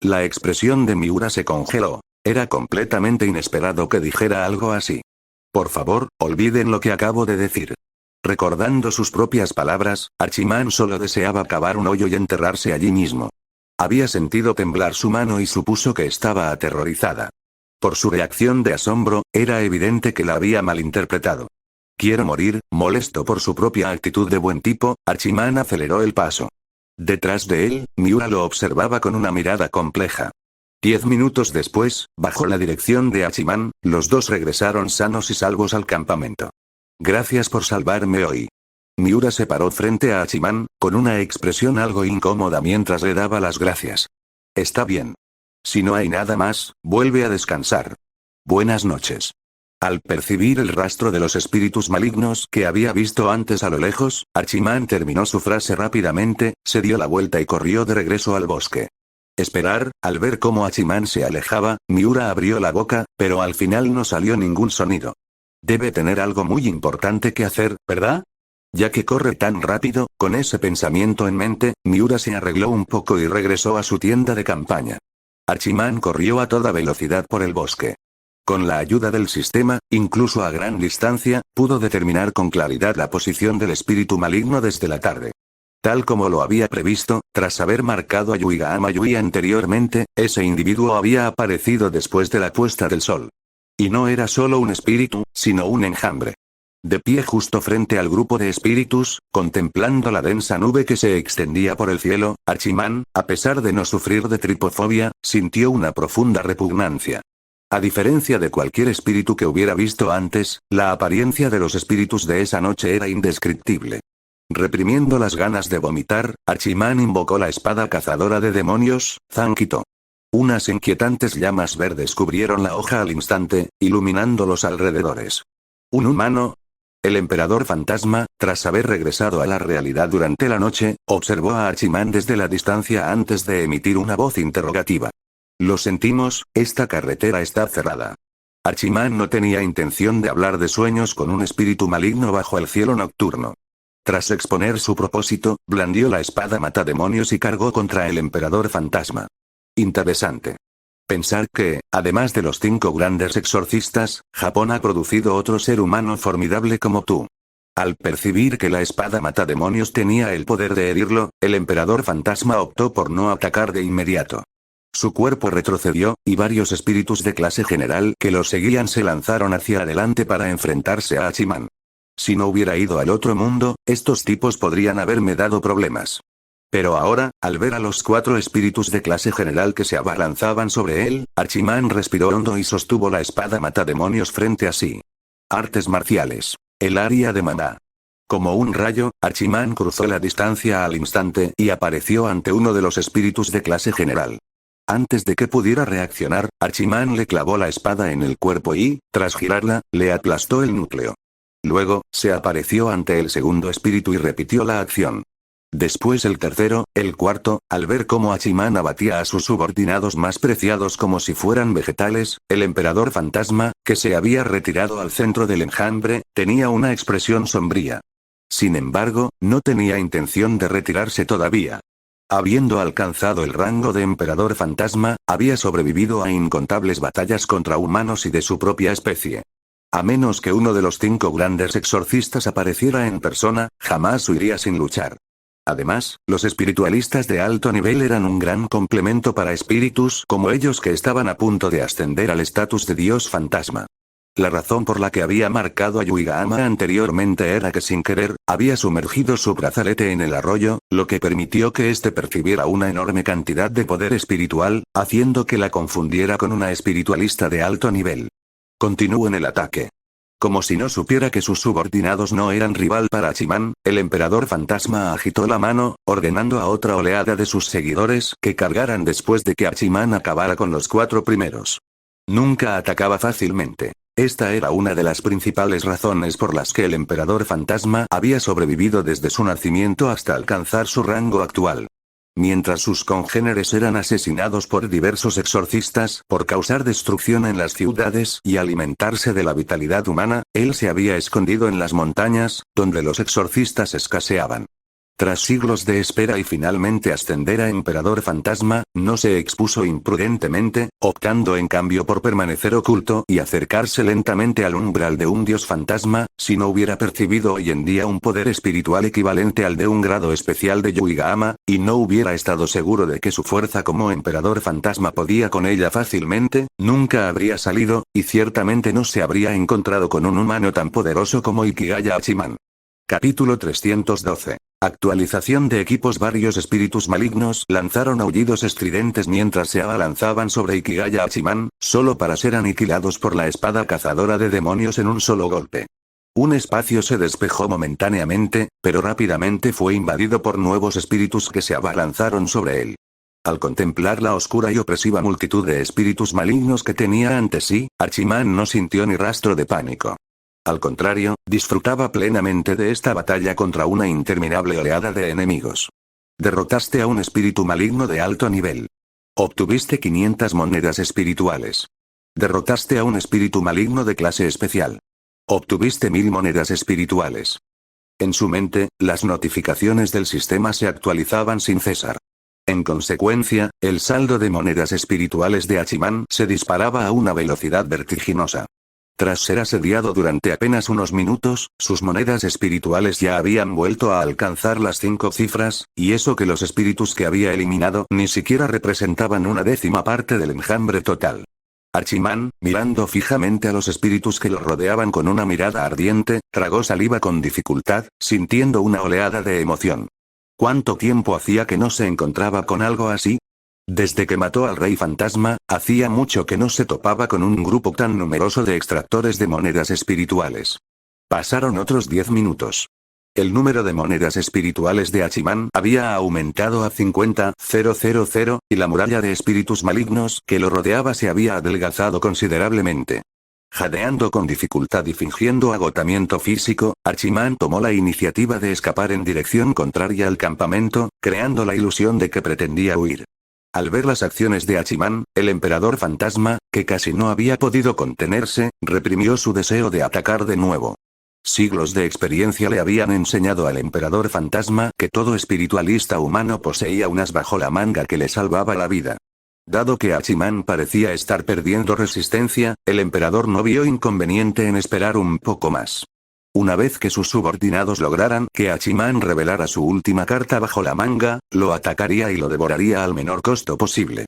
La expresión de Miura se congeló. Era completamente inesperado que dijera algo así. Por favor, olviden lo que acabo de decir. Recordando sus propias palabras, Hachiman solo deseaba cavar un hoyo y enterrarse allí mismo. Había sentido temblar su mano y supuso que estaba aterrorizada. Por su reacción de asombro, era evidente que la había malinterpretado. Quiero morir. Molesto por su propia actitud de buen tipo, Hachiman aceleró el paso. Detrás de él, Miura lo observaba con una mirada compleja. 10 minutos después, bajo la dirección de Hachiman, los dos regresaron sanos y salvos al campamento. Gracias por salvarme hoy. Miura se paró frente a Hachiman, con una expresión algo incómoda mientras le daba las gracias. Está bien. Si no hay nada más, vuelve a descansar. Buenas noches. Al percibir el rastro de los espíritus malignos que había visto antes a lo lejos, Hachiman terminó su frase rápidamente, se dio la vuelta y corrió de regreso al bosque. Esperar. Al ver cómo Hachiman se alejaba, Miura abrió la boca, pero al final no salió ningún sonido. Debe tener algo muy importante que hacer, ¿verdad? Ya que corre tan rápido. Con ese pensamiento en mente, Miura se arregló un poco y regresó a su tienda de campaña. Hachiman corrió a toda velocidad por el bosque. Con la ayuda del sistema, incluso a gran distancia, pudo determinar con claridad la posición del espíritu maligno desde la tarde. Tal como lo había previsto, tras haber marcado a Yuigahama Yui anteriormente, ese individuo había aparecido después de la puesta del sol. Y no era solo un espíritu, sino un enjambre. De pie justo frente al grupo de espíritus, contemplando la densa nube que se extendía por el cielo, Hachiman, a pesar de no sufrir de tripofobia, sintió una profunda repugnancia. A diferencia de cualquier espíritu que hubiera visto antes, la apariencia de los espíritus de esa noche era indescriptible. Reprimiendo las ganas de vomitar, Hachiman invocó la espada cazadora de demonios, Zankito. Unas inquietantes llamas verdes cubrieron la hoja al instante, iluminando los alrededores. ¿Un humano? El emperador fantasma, tras haber regresado a la realidad durante la noche, observó a Hachiman desde la distancia antes de emitir una voz interrogativa. Lo sentimos, esta carretera está cerrada. Hachiman no tenía intención de hablar de sueños con un espíritu maligno bajo el cielo nocturno. Tras exponer su propósito, blandió la espada matademonios y cargó contra el emperador fantasma. Interesante. Pensar que, además de los 5 grandes exorcistas, Japón ha producido otro ser humano formidable como tú. Al percibir que la espada matademonios tenía el poder de herirlo, el emperador fantasma optó por no atacar de inmediato. Su cuerpo retrocedió, y varios espíritus de clase general que lo seguían se lanzaron hacia adelante para enfrentarse a Hachiman. Si no hubiera ido al otro mundo, estos tipos podrían haberme dado problemas. Pero ahora, al ver a los 4 espíritus de clase general que se abalanzaban sobre él, Hachiman respiró hondo y sostuvo la espada matademonios frente a sí. Artes marciales. El área de maná. Como un rayo, Hachiman cruzó la distancia al instante y apareció ante uno de los espíritus de clase general. Antes de que pudiera reaccionar, Hachiman le clavó la espada en el cuerpo y, tras girarla, le aplastó el núcleo. Luego, se apareció ante el segundo espíritu y repitió la acción. Después el tercero, el cuarto, al ver cómo Hachiman abatía a sus subordinados más preciados como si fueran vegetales, el emperador fantasma, que se había retirado al centro del enjambre, tenía una expresión sombría. Sin embargo, no tenía intención de retirarse todavía. Habiendo alcanzado el rango de emperador fantasma, había sobrevivido a incontables batallas contra humanos y de su propia especie. A menos que uno de los 5 grandes exorcistas apareciera en persona, jamás huiría sin luchar. Además, los espiritualistas de alto nivel eran un gran complemento para espíritus como ellos que estaban a punto de ascender al estatus de dios fantasma. La razón por la que había marcado a Yuigahama anteriormente era que sin querer, había sumergido su brazalete en el arroyo, lo que permitió que éste percibiera una enorme cantidad de poder espiritual, haciendo que la confundiera con una espiritualista de alto nivel. Continuó en el ataque. Como si no supiera que sus subordinados no eran rival para Hachiman, el emperador fantasma agitó la mano, ordenando a otra oleada de sus seguidores que cargaran después de que Hachiman acabara con los 4 primeros. Nunca atacaba fácilmente. Esta era una de las principales razones por las que el emperador fantasma había sobrevivido desde su nacimiento hasta alcanzar su rango actual. Mientras sus congéneres eran asesinados por diversos exorcistas por causar destrucción en las ciudades y alimentarse de la vitalidad humana, él se había escondido en las montañas, donde los exorcistas escaseaban. Tras siglos de espera y finalmente ascender a emperador fantasma, no se expuso imprudentemente, optando en cambio por permanecer oculto y acercarse lentamente al umbral de un dios fantasma, si no hubiera percibido hoy en día un poder espiritual equivalente al de un grado especial de Yuigahama, y no hubiera estado seguro de que su fuerza como emperador fantasma podía con ella fácilmente, nunca habría salido, y ciertamente no se habría encontrado con un humano tan poderoso como Ikigaya Hachiman. Capítulo 312. Actualización de equipos. Varios espíritus malignos lanzaron aullidos estridentes mientras se abalanzaban sobre Ikigaya Hachiman, solo para ser aniquilados por la espada cazadora de demonios en un solo golpe. Un espacio se despejó momentáneamente, pero rápidamente fue invadido por nuevos espíritus que se abalanzaron sobre él. Al contemplar la oscura y opresiva multitud de espíritus malignos que tenía ante sí, Hachiman no sintió ni rastro de pánico. Al contrario, disfrutaba plenamente de esta batalla contra una interminable oleada de enemigos. Derrotaste a un espíritu maligno de alto nivel. Obtuviste 500 monedas espirituales. Derrotaste a un espíritu maligno de clase especial. Obtuviste 1000 monedas espirituales. En su mente, las notificaciones del sistema se actualizaban sin cesar. En consecuencia, el saldo de monedas espirituales de Hachiman se disparaba a una velocidad vertiginosa. Tras ser asediado durante apenas unos minutos, sus monedas espirituales ya habían vuelto a alcanzar las 5 cifras, y eso que los espíritus que había eliminado ni siquiera representaban una 10ª parte del enjambre total. Hachiman, mirando fijamente a los espíritus que lo rodeaban con una mirada ardiente, tragó saliva con dificultad, sintiendo una oleada de emoción. ¿Cuánto tiempo hacía que no se encontraba con algo así? Desde que mató al rey fantasma, hacía mucho que no se topaba con un grupo tan numeroso de extractores de monedas espirituales. Pasaron otros 10 minutos. El número de monedas espirituales de Hachiman había aumentado a 50,000, y la muralla de espíritus malignos que lo rodeaba se había adelgazado considerablemente. Jadeando con dificultad y fingiendo agotamiento físico, Hachiman tomó la iniciativa de escapar en dirección contraria al campamento, creando la ilusión de que pretendía huir. Al ver las acciones de Hachiman, el emperador fantasma, que casi no había podido contenerse, reprimió su deseo de atacar de nuevo. Siglos de experiencia le habían enseñado al emperador fantasma que todo espiritualista humano poseía un as bajo la manga que le salvaba la vida. Dado que Hachiman parecía estar perdiendo resistencia, el emperador no vio inconveniente en esperar un poco más. Una vez que sus subordinados lograran que Hachiman revelara su última carta bajo la manga, lo atacaría y lo devoraría al menor costo posible.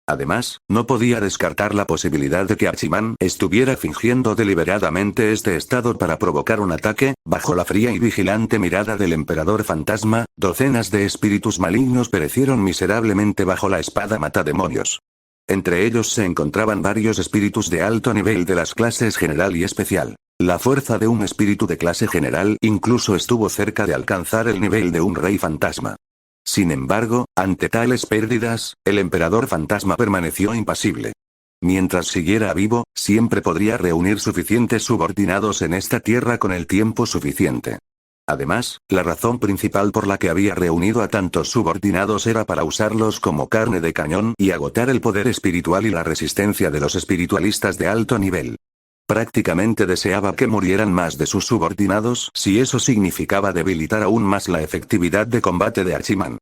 Además, no podía descartar la posibilidad de que Hachiman estuviera fingiendo deliberadamente este estado para provocar un ataque. Bajo la fría y vigilante mirada del emperador fantasma, docenas de espíritus malignos perecieron miserablemente bajo la espada matademonios. Entre ellos se encontraban varios espíritus de alto nivel de las clases general y especial. La fuerza de un espíritu de clase general incluso estuvo cerca de alcanzar el nivel de un rey fantasma. Sin embargo, ante tales pérdidas, el emperador fantasma permaneció impasible. Mientras siguiera vivo, siempre podría reunir suficientes subordinados en esta tierra con el tiempo suficiente. Además, la razón principal por la que había reunido a tantos subordinados era para usarlos como carne de cañón y agotar el poder espiritual y la resistencia de los espiritualistas de alto nivel. Prácticamente deseaba que murieran más de sus subordinados si eso significaba debilitar aún más la efectividad de combate de Hachiman.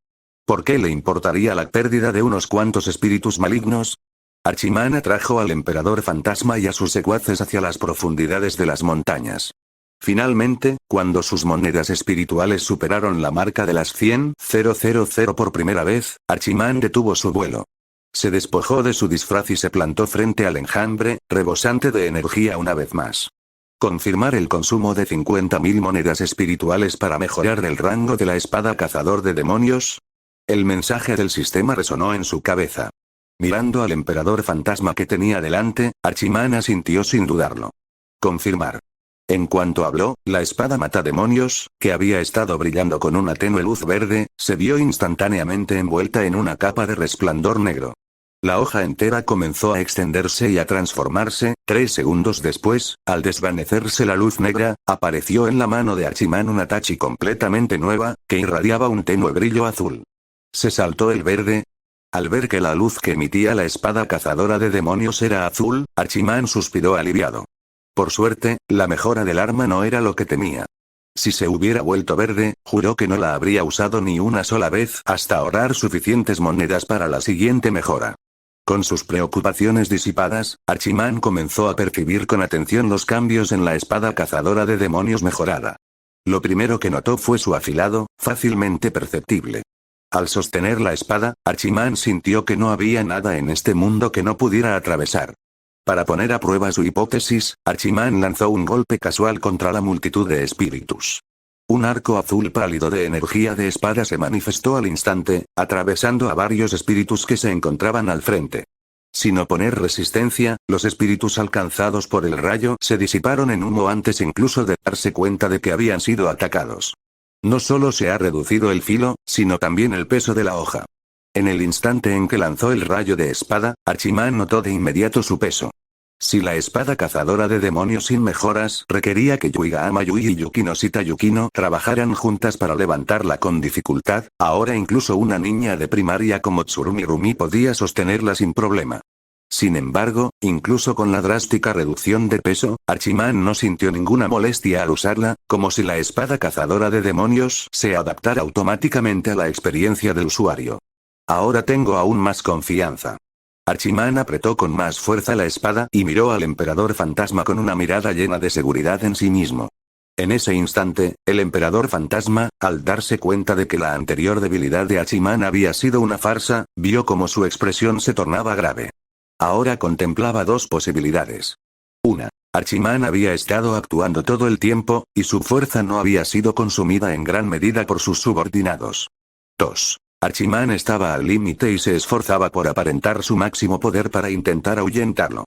¿Por qué le importaría la pérdida de unos cuantos espíritus malignos? Hachiman atrajo al emperador fantasma y a sus secuaces hacia las profundidades de las montañas. Finalmente, cuando sus monedas espirituales superaron la marca de las 100.000 por primera vez, Hachiman detuvo su vuelo. Se despojó de su disfraz y se plantó frente al enjambre, rebosante de energía una vez más. Confirmar el consumo de 50.000 monedas espirituales para mejorar el rango de la espada cazador de demonios. El mensaje del sistema resonó en su cabeza. Mirando al emperador fantasma que tenía delante, Hachiman asintió sin dudarlo. Confirmar. En cuanto habló, la espada matademonios, que había estado brillando con una tenue luz verde, se vio instantáneamente envuelta en una capa de resplandor negro. La hoja entera comenzó a extenderse y a transformarse. 3 segundos después, al desvanecerse la luz negra, apareció en la mano de Hachiman una tachi completamente nueva, que irradiaba un tenue brillo azul. Se saltó el verde. Al ver que la luz que emitía la espada cazadora de demonios era azul, Hachiman suspiró aliviado. Por suerte, la mejora del arma no era lo que temía. Si se hubiera vuelto verde, juró que no la habría usado ni una sola vez hasta ahorrar suficientes monedas para la siguiente mejora. Con sus preocupaciones disipadas, Hachiman comenzó a percibir con atención los cambios en la espada cazadora de demonios mejorada. Lo primero que notó fue su afilado, fácilmente perceptible. Al sostener la espada, Hachiman sintió que no había nada en este mundo que no pudiera atravesar. Para poner a prueba su hipótesis, Hachiman lanzó un golpe casual contra la multitud de espíritus. Un arco azul pálido de energía de espada se manifestó al instante, atravesando a varios espíritus que se encontraban al frente. Sin oponer resistencia, los espíritus alcanzados por el rayo se disiparon en humo antes incluso de darse cuenta de que habían sido atacados. No solo se ha reducido el filo, sino también el peso de la hoja. En el instante en que lanzó el rayo de espada, Hachiman notó de inmediato su peso. Si la espada cazadora de demonios sin mejoras requería que Yuiga Yui y Yukinosita Yukino trabajaran juntas para levantarla con dificultad, ahora incluso una niña de primaria como Tsurumi Rumi podía sostenerla sin problema. Sin embargo, incluso con la drástica reducción de peso, Hachiman no sintió ninguna molestia al usarla, como si la espada cazadora de demonios se adaptara automáticamente a la experiencia del usuario. Ahora tengo aún más confianza. Hachiman apretó con más fuerza la espada y miró al emperador fantasma con una mirada llena de seguridad en sí mismo. En ese instante, el emperador fantasma, al darse cuenta de que la anterior debilidad de Hachiman había sido una farsa, vio como su expresión se tornaba grave. Ahora contemplaba dos posibilidades. 1. Hachiman había estado actuando todo el tiempo, y su fuerza no había sido consumida en gran medida por sus subordinados. 2. Hachiman estaba al límite y se esforzaba por aparentar su máximo poder para intentar ahuyentarlo.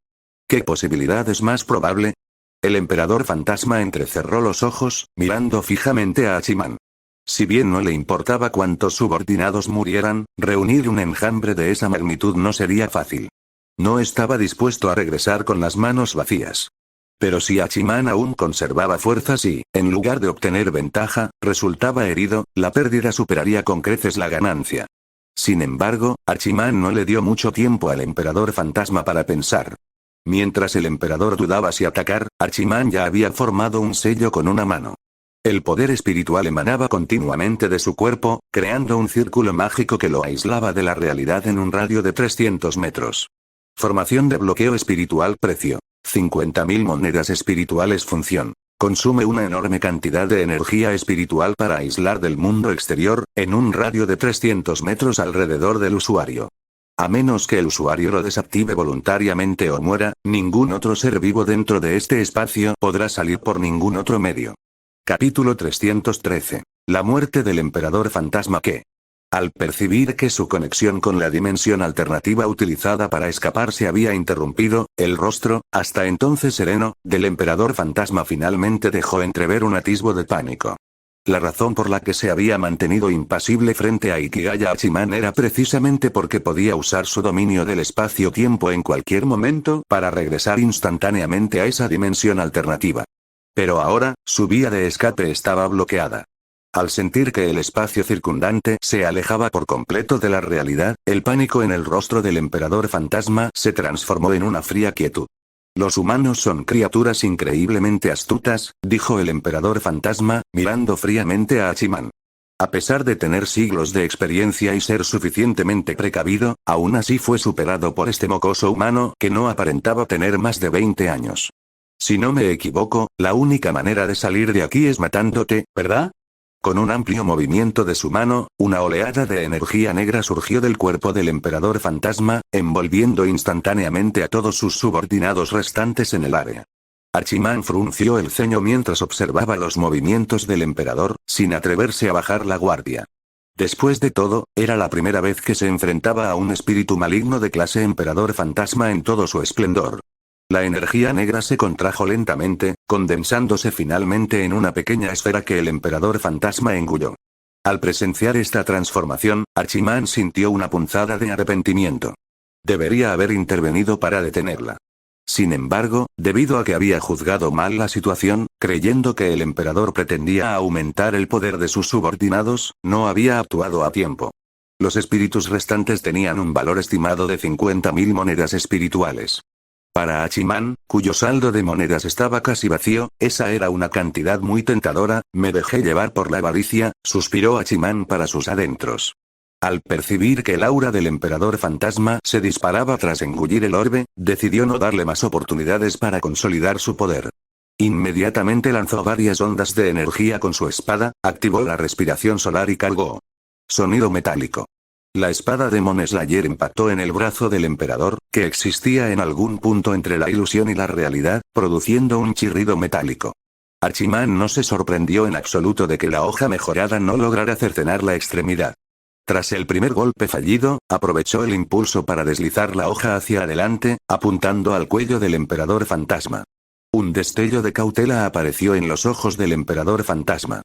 ¿Qué posibilidad es más probable? El emperador fantasma entrecerró los ojos, mirando fijamente a Hachiman. Si bien no le importaba cuántos subordinados murieran, reunir un enjambre de esa magnitud no sería fácil. No estaba dispuesto a regresar con las manos vacías. Pero si Hachiman aún conservaba fuerzas y, en lugar de obtener ventaja, resultaba herido, la pérdida superaría con creces la ganancia. Sin embargo, Hachiman no le dio mucho tiempo al emperador fantasma para pensar. Mientras el emperador dudaba si atacar, Hachiman ya había formado un sello con una mano. El poder espiritual emanaba continuamente de su cuerpo, creando un círculo mágico que lo aislaba de la realidad en un radio de 300 metros. Formación de bloqueo espiritual. Precio: 50.000 monedas espirituales. Función: consume una enorme cantidad de energía espiritual para aislar del mundo exterior, en un radio de 300 metros alrededor del usuario. A menos que el usuario lo desactive voluntariamente o muera, ningún otro ser vivo dentro de este espacio podrá salir por ningún otro medio. Capítulo 313. La muerte del emperador fantasma que, al percibir que su conexión con la dimensión alternativa utilizada para escapar se había interrumpido, el rostro, hasta entonces sereno, del emperador fantasma finalmente dejó entrever un atisbo de pánico. La razón por la que se había mantenido impasible frente a Ikigaya Hachiman era precisamente porque podía usar su dominio del espacio-tiempo en cualquier momento para regresar instantáneamente a esa dimensión alternativa. Pero ahora, su vía de escape estaba bloqueada. Al sentir que el espacio circundante se alejaba por completo de la realidad, el pánico en el rostro del emperador fantasma se transformó en una fría quietud. Los humanos son criaturas increíblemente astutas, dijo el emperador fantasma, mirando fríamente a Hachiman. A pesar de tener siglos de experiencia y ser suficientemente precavido, aún así fue superado por este mocoso humano que no aparentaba tener más de 20 años. Si no me equivoco, la única manera de salir de aquí es matándote, ¿verdad? Con un amplio movimiento de su mano, una oleada de energía negra surgió del cuerpo del emperador fantasma, envolviendo instantáneamente a todos sus subordinados restantes en el área. Hachiman frunció el ceño mientras observaba los movimientos del emperador, sin atreverse a bajar la guardia. Después de todo, era la primera vez que se enfrentaba a un espíritu maligno de clase emperador fantasma en todo su esplendor. La energía negra se contrajo lentamente, condensándose finalmente en una pequeña esfera que el emperador fantasma engulló. Al presenciar esta transformación, Hachiman sintió una punzada de arrepentimiento. Debería haber intervenido para detenerla. Sin embargo, debido a que había juzgado mal la situación, creyendo que el emperador pretendía aumentar el poder de sus subordinados, no había actuado a tiempo. Los espíritus restantes tenían un valor estimado de 50.000 monedas espirituales. Para Hachiman, cuyo saldo de monedas estaba casi vacío, esa era una cantidad muy tentadora. Me dejé llevar por la avaricia, suspiró Hachiman para sus adentros. Al percibir que el aura del emperador fantasma se disparaba tras engullir el orbe, decidió no darle más oportunidades para consolidar su poder. Inmediatamente lanzó varias ondas de energía con su espada, activó la respiración solar y cargó. Sonido metálico. La espada de Demon Slayer impactó en el brazo del emperador, que existía en algún punto entre la ilusión y la realidad, produciendo un chirrido metálico. Hachiman no se sorprendió en absoluto de que la hoja mejorada no lograra cercenar la extremidad. Tras el primer golpe fallido, aprovechó el impulso para deslizar la hoja hacia adelante, apuntando al cuello del emperador fantasma. Un destello de cautela apareció en los ojos del emperador fantasma.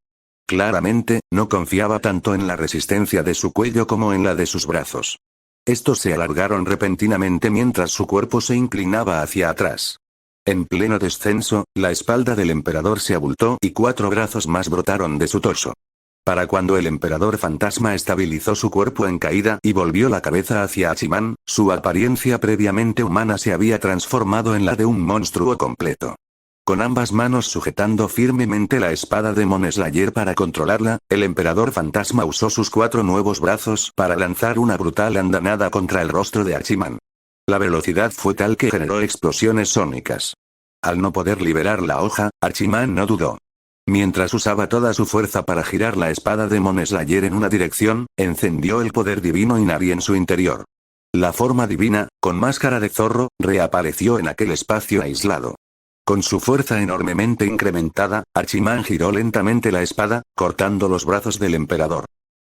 Claramente, no confiaba tanto en la resistencia de su cuello como en la de sus brazos. Estos se alargaron repentinamente mientras su cuerpo se inclinaba hacia atrás. En pleno descenso, la espalda del emperador se abultó y 4 brazos más brotaron de su torso. Para cuando el emperador fantasma estabilizó su cuerpo en caída y volvió la cabeza hacia Hachiman, su apariencia previamente humana se había transformado en la de un monstruo completo. Con ambas manos sujetando firmemente la espada de Demon Slayer para controlarla, el emperador fantasma usó sus 4 nuevos brazos para lanzar una brutal andanada contra el rostro de Hachiman. La velocidad fue tal que generó explosiones sónicas. Al no poder liberar la hoja, Hachiman no dudó. Mientras usaba toda su fuerza para girar la espada de Demon Slayer en una dirección, encendió el poder divino Inari en su interior. La forma divina, con máscara de zorro, reapareció en aquel espacio aislado. Con su fuerza enormemente incrementada, Hachiman giró lentamente la espada, cortando los brazos del emperador.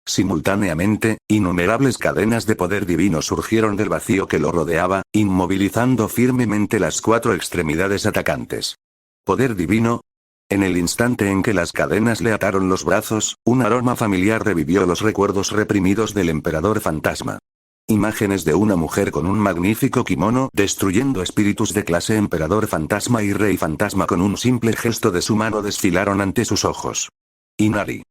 Simultáneamente, innumerables cadenas de poder divino surgieron del vacío que lo rodeaba, inmovilizando firmemente las 4 extremidades atacantes. ¿Poder divino? En el instante en que las cadenas le ataron los brazos, un aroma familiar revivió los recuerdos reprimidos del emperador fantasma. Imágenes de una mujer con un magnífico kimono destruyendo espíritus de clase emperador fantasma y rey fantasma con un simple gesto de su mano desfilaron ante sus ojos. Inari.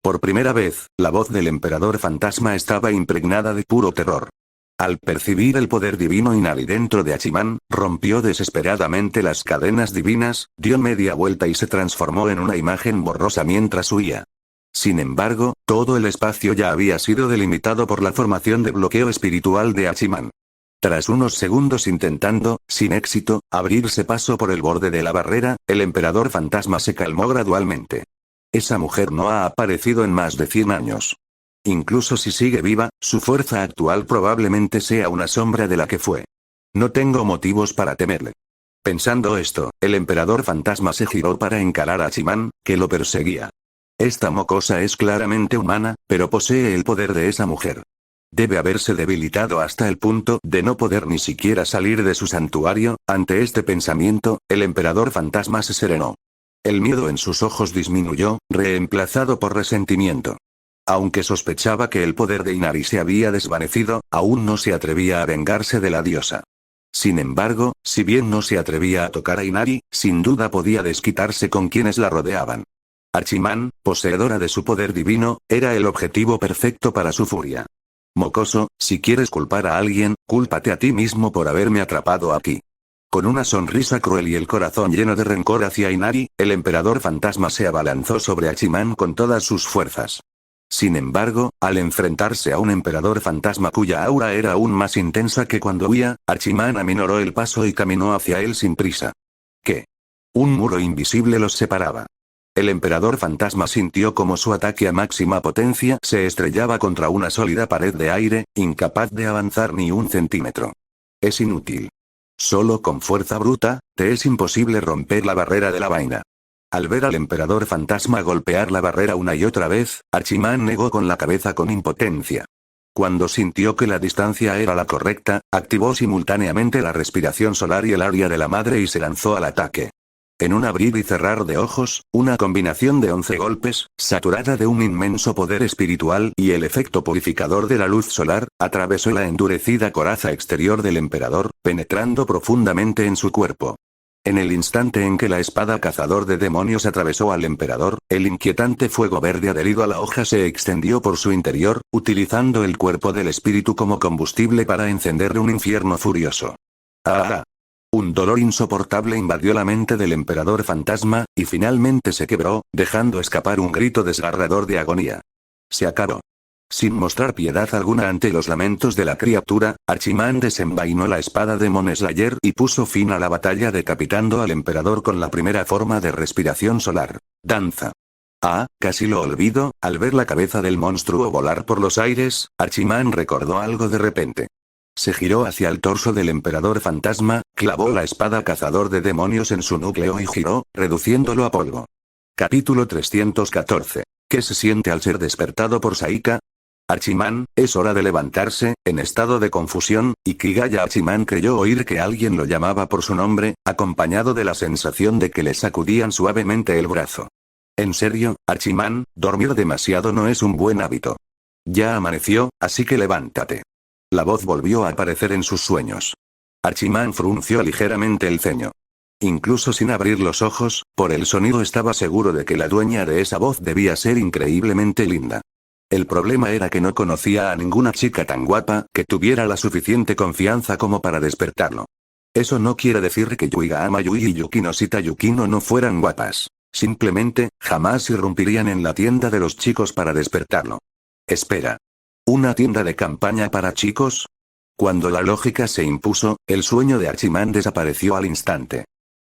Por primera vez, la voz del emperador fantasma estaba impregnada de puro terror. Al percibir el poder divino Inari dentro de Hachiman, rompió desesperadamente las cadenas divinas, dio media vuelta y se transformó en una imagen borrosa mientras huía. Sin embargo, todo el espacio ya había sido delimitado por la formación de bloqueo espiritual de Hachiman. Tras unos segundos intentando, sin éxito, abrirse paso por el borde de la barrera, el emperador fantasma se calmó gradualmente. Esa mujer no ha aparecido en más de 100 años. Incluso si sigue viva, su fuerza actual probablemente sea una sombra de la que fue. No tengo motivos para temerle. Pensando esto, el emperador fantasma se giró para encarar a Hachiman, que lo perseguía. Esta mocosa es claramente humana, pero posee el poder de esa mujer. Debe haberse debilitado hasta el punto de no poder ni siquiera salir de su santuario. Ante este pensamiento, el emperador fantasma se serenó. El miedo en sus ojos disminuyó, reemplazado por resentimiento. Aunque sospechaba que el poder de Inari se había desvanecido, aún no se atrevía a vengarse de la diosa. Sin embargo, si bien no se atrevía a tocar a Inari, sin duda podía desquitarse con quienes la rodeaban. Hachiman, poseedora de su poder divino, era el objetivo perfecto para su furia. Mocoso, si quieres culpar a alguien, cúlpate a ti mismo por haberme atrapado aquí. Con una sonrisa cruel y el corazón lleno de rencor hacia Inari, el emperador fantasma se abalanzó sobre Hachiman con todas sus fuerzas. Sin embargo, al enfrentarse a un emperador fantasma cuya aura era aún más intensa que cuando huía, Hachiman aminoró el paso y caminó hacia él sin prisa. ¿Qué? Un muro invisible los separaba. El emperador fantasma sintió como su ataque a máxima potencia se estrellaba contra una sólida pared de aire, incapaz de avanzar ni un centímetro. Es inútil. Solo con fuerza bruta, te es imposible romper la barrera de la vaina. Al ver al emperador fantasma golpear la barrera una y otra vez, Hachiman negó con la cabeza con impotencia. Cuando sintió que la distancia era la correcta, activó simultáneamente la respiración solar y el área de la madre y se lanzó al ataque. En un abrir y cerrar de ojos, una combinación de 11 golpes, saturada de un inmenso poder espiritual y el efecto purificador de la luz solar, atravesó la endurecida coraza exterior del emperador, penetrando profundamente en su cuerpo. En el instante en que la espada cazador de demonios atravesó al emperador, el inquietante fuego verde adherido a la hoja se extendió por su interior, utilizando el cuerpo del espíritu como combustible para encenderle un infierno furioso. ¡Ah! Un dolor insoportable invadió la mente del emperador fantasma, y finalmente se quebró, dejando escapar un grito desgarrador de agonía. Se acabó. Sin mostrar piedad alguna ante los lamentos de la criatura, Hachiman desenvainó la espada de Demon Slayer y puso fin a la batalla decapitando al emperador con la primera forma de respiración solar. Danza. Ah, casi lo olvido, al ver la cabeza del monstruo volar por los aires, Hachiman recordó algo de repente. Se giró hacia el torso del emperador fantasma, clavó la espada cazador de demonios en su núcleo y giró, reduciéndolo a polvo. Capítulo 314. ¿Qué se siente al ser despertado por Saika? Hachiman, es hora de levantarse, en estado de confusión, y Kigaya Hachiman creyó oír que alguien lo llamaba por su nombre, acompañado de la sensación de que le sacudían suavemente el brazo. En serio, Hachiman, dormir demasiado no es un buen hábito. Ya amaneció, así que levántate. La voz volvió a aparecer en sus sueños. Hachiman frunció ligeramente el ceño. Incluso sin abrir los ojos, por el sonido estaba seguro de que la dueña de esa voz debía ser increíblemente linda. El problema era que no conocía a ninguna chica tan guapa que tuviera la suficiente confianza como para despertarlo. Eso no quiere decir que Yuiga Yui y Yukino Shita Yukino no fueran guapas. Simplemente, jamás irrumpirían en la tienda de los chicos para despertarlo. Espera. ¿Una tienda de campaña para chicos? Cuando la lógica se impuso, el sueño de Hachiman desapareció al instante.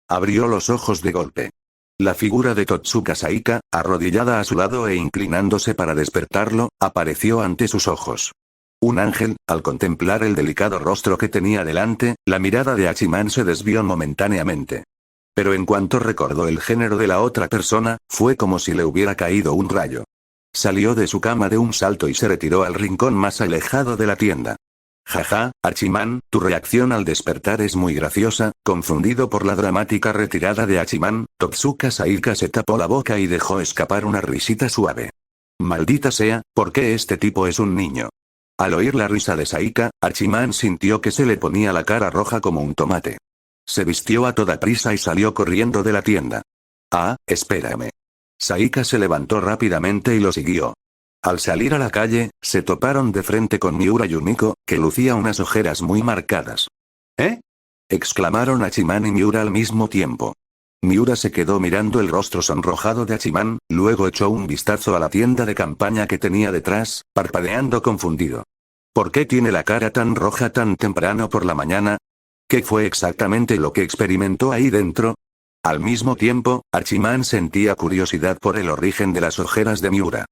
Abrió los ojos de golpe. La figura de Totsuka Saika, arrodillada a su lado e inclinándose para despertarlo, apareció ante sus ojos. Un ángel, al contemplar el delicado rostro que tenía delante, la mirada de Hachiman se desvió momentáneamente. Pero en cuanto recordó el género de la otra persona, fue como si le hubiera caído un rayo. Salió de su cama de un salto y se retiró al rincón más alejado de la tienda. Jaja, Hachiman, tu reacción al despertar es muy graciosa. Confundido por la dramática retirada de Hachiman, Totsuka Saika se tapó la boca y dejó escapar una risita suave. Maldita sea, ¿por qué este tipo es un niño? Al oír la risa de Saika, Hachiman sintió que se le ponía la cara roja como un tomate. Se vistió a toda prisa y salió corriendo de la tienda. Ah, espérame. Saika se levantó rápidamente y lo siguió. Al salir a la calle, se toparon de frente con Miura Yumiko, que lucía unas ojeras muy marcadas. ¿Eh? Exclamaron Hachiman y Miura al mismo tiempo. Miura se quedó mirando el rostro sonrojado de Hachiman, luego echó un vistazo a la tienda de campaña que tenía detrás, parpadeando confundido. ¿Por qué tiene la cara tan roja tan temprano por la mañana? ¿Qué fue exactamente lo que experimentó ahí dentro? Al mismo tiempo, Hachiman sentía curiosidad por el origen de las ojeras de Miura.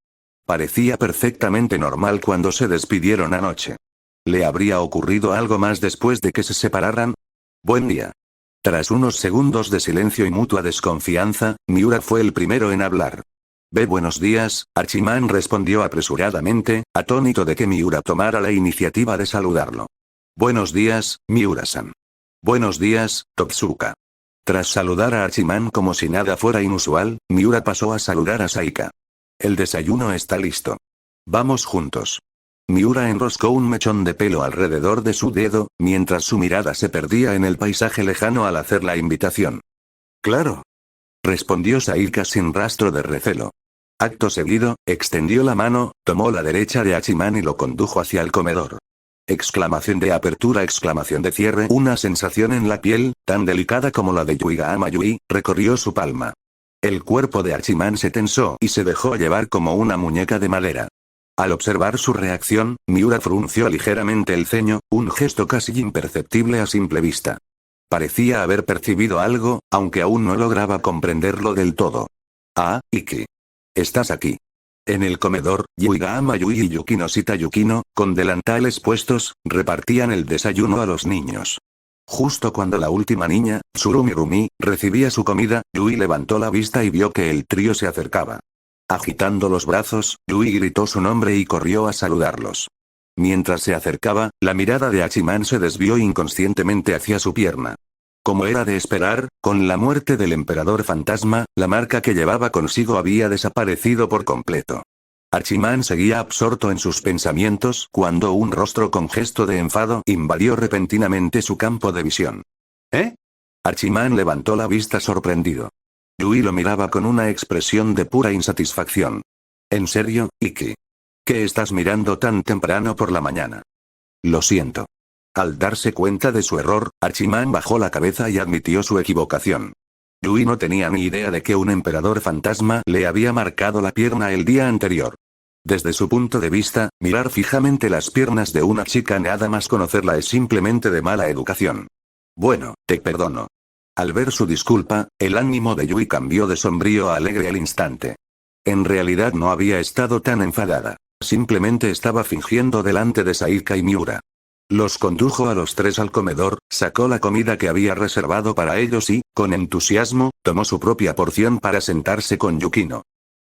Parecía perfectamente normal cuando se despidieron anoche. ¿Le habría ocurrido algo más después de que se separaran? Buen día. Tras unos segundos de silencio y mutua desconfianza, Miura fue el primero en hablar. Buenos días, Hachiman respondió apresuradamente, atónito de que Miura tomara la iniciativa de saludarlo. Buenos días, Miura-san. Buenos días, Totsuka. Tras saludar a Hachiman como si nada fuera inusual, Miura pasó a saludar a Saika. El desayuno está listo. Vamos juntos. Miura enroscó un mechón de pelo alrededor de su dedo, mientras su mirada se perdía en el paisaje lejano al hacer la invitación. Claro. Respondió Saika sin rastro de recelo. Acto seguido, extendió la mano, tomó la derecha de Hachiman y lo condujo hacia el comedor. Exclamación de apertura, exclamación de cierre. Una sensación en la piel, tan delicada como la de Yuigahama Yui, recorrió su palma. El cuerpo de Hachiman se tensó y se dejó llevar como una muñeca de madera. Al observar su reacción, Miura frunció ligeramente el ceño, un gesto casi imperceptible a simple vista. Parecía haber percibido algo, aunque aún no lograba comprenderlo del todo. Ah, Iki. Estás aquí. En el comedor, Yuigahama Yui y Yukinoshita Yukino, con delantales puestos, repartían el desayuno a los niños. Justo cuando la última niña, Tsurumi Rumi, recibía su comida, Yui levantó la vista y vio que el trío se acercaba. Agitando los brazos, Yui gritó su nombre y corrió a saludarlos. Mientras se acercaba, la mirada de Hachiman se desvió inconscientemente hacia su pierna. Como era de esperar, con la muerte del emperador fantasma, la marca que llevaba consigo había desaparecido por completo. Hachiman seguía absorto en sus pensamientos cuando un rostro con gesto de enfado invadió repentinamente su campo de visión. ¿Eh? Hachiman levantó la vista sorprendido. Yui lo miraba con una expresión de pura insatisfacción. ¿En serio, Iki? ¿Qué estás mirando tan temprano por la mañana? Lo siento. Al darse cuenta de su error, Hachiman bajó la cabeza y admitió su equivocación. Yui no tenía ni idea de que un emperador fantasma le había marcado la pierna el día anterior. Desde su punto de vista, mirar fijamente las piernas de una chica nada más conocerla es simplemente de mala educación. Bueno, te perdono. Al ver su disculpa, el ánimo de Yui cambió de sombrío a alegre al instante. En realidad no había estado tan enfadada. Simplemente estaba fingiendo delante de Saika y Miura. Los condujo a los tres al comedor, sacó la comida que había reservado para ellos y, con entusiasmo, tomó su propia porción para sentarse con Yukino.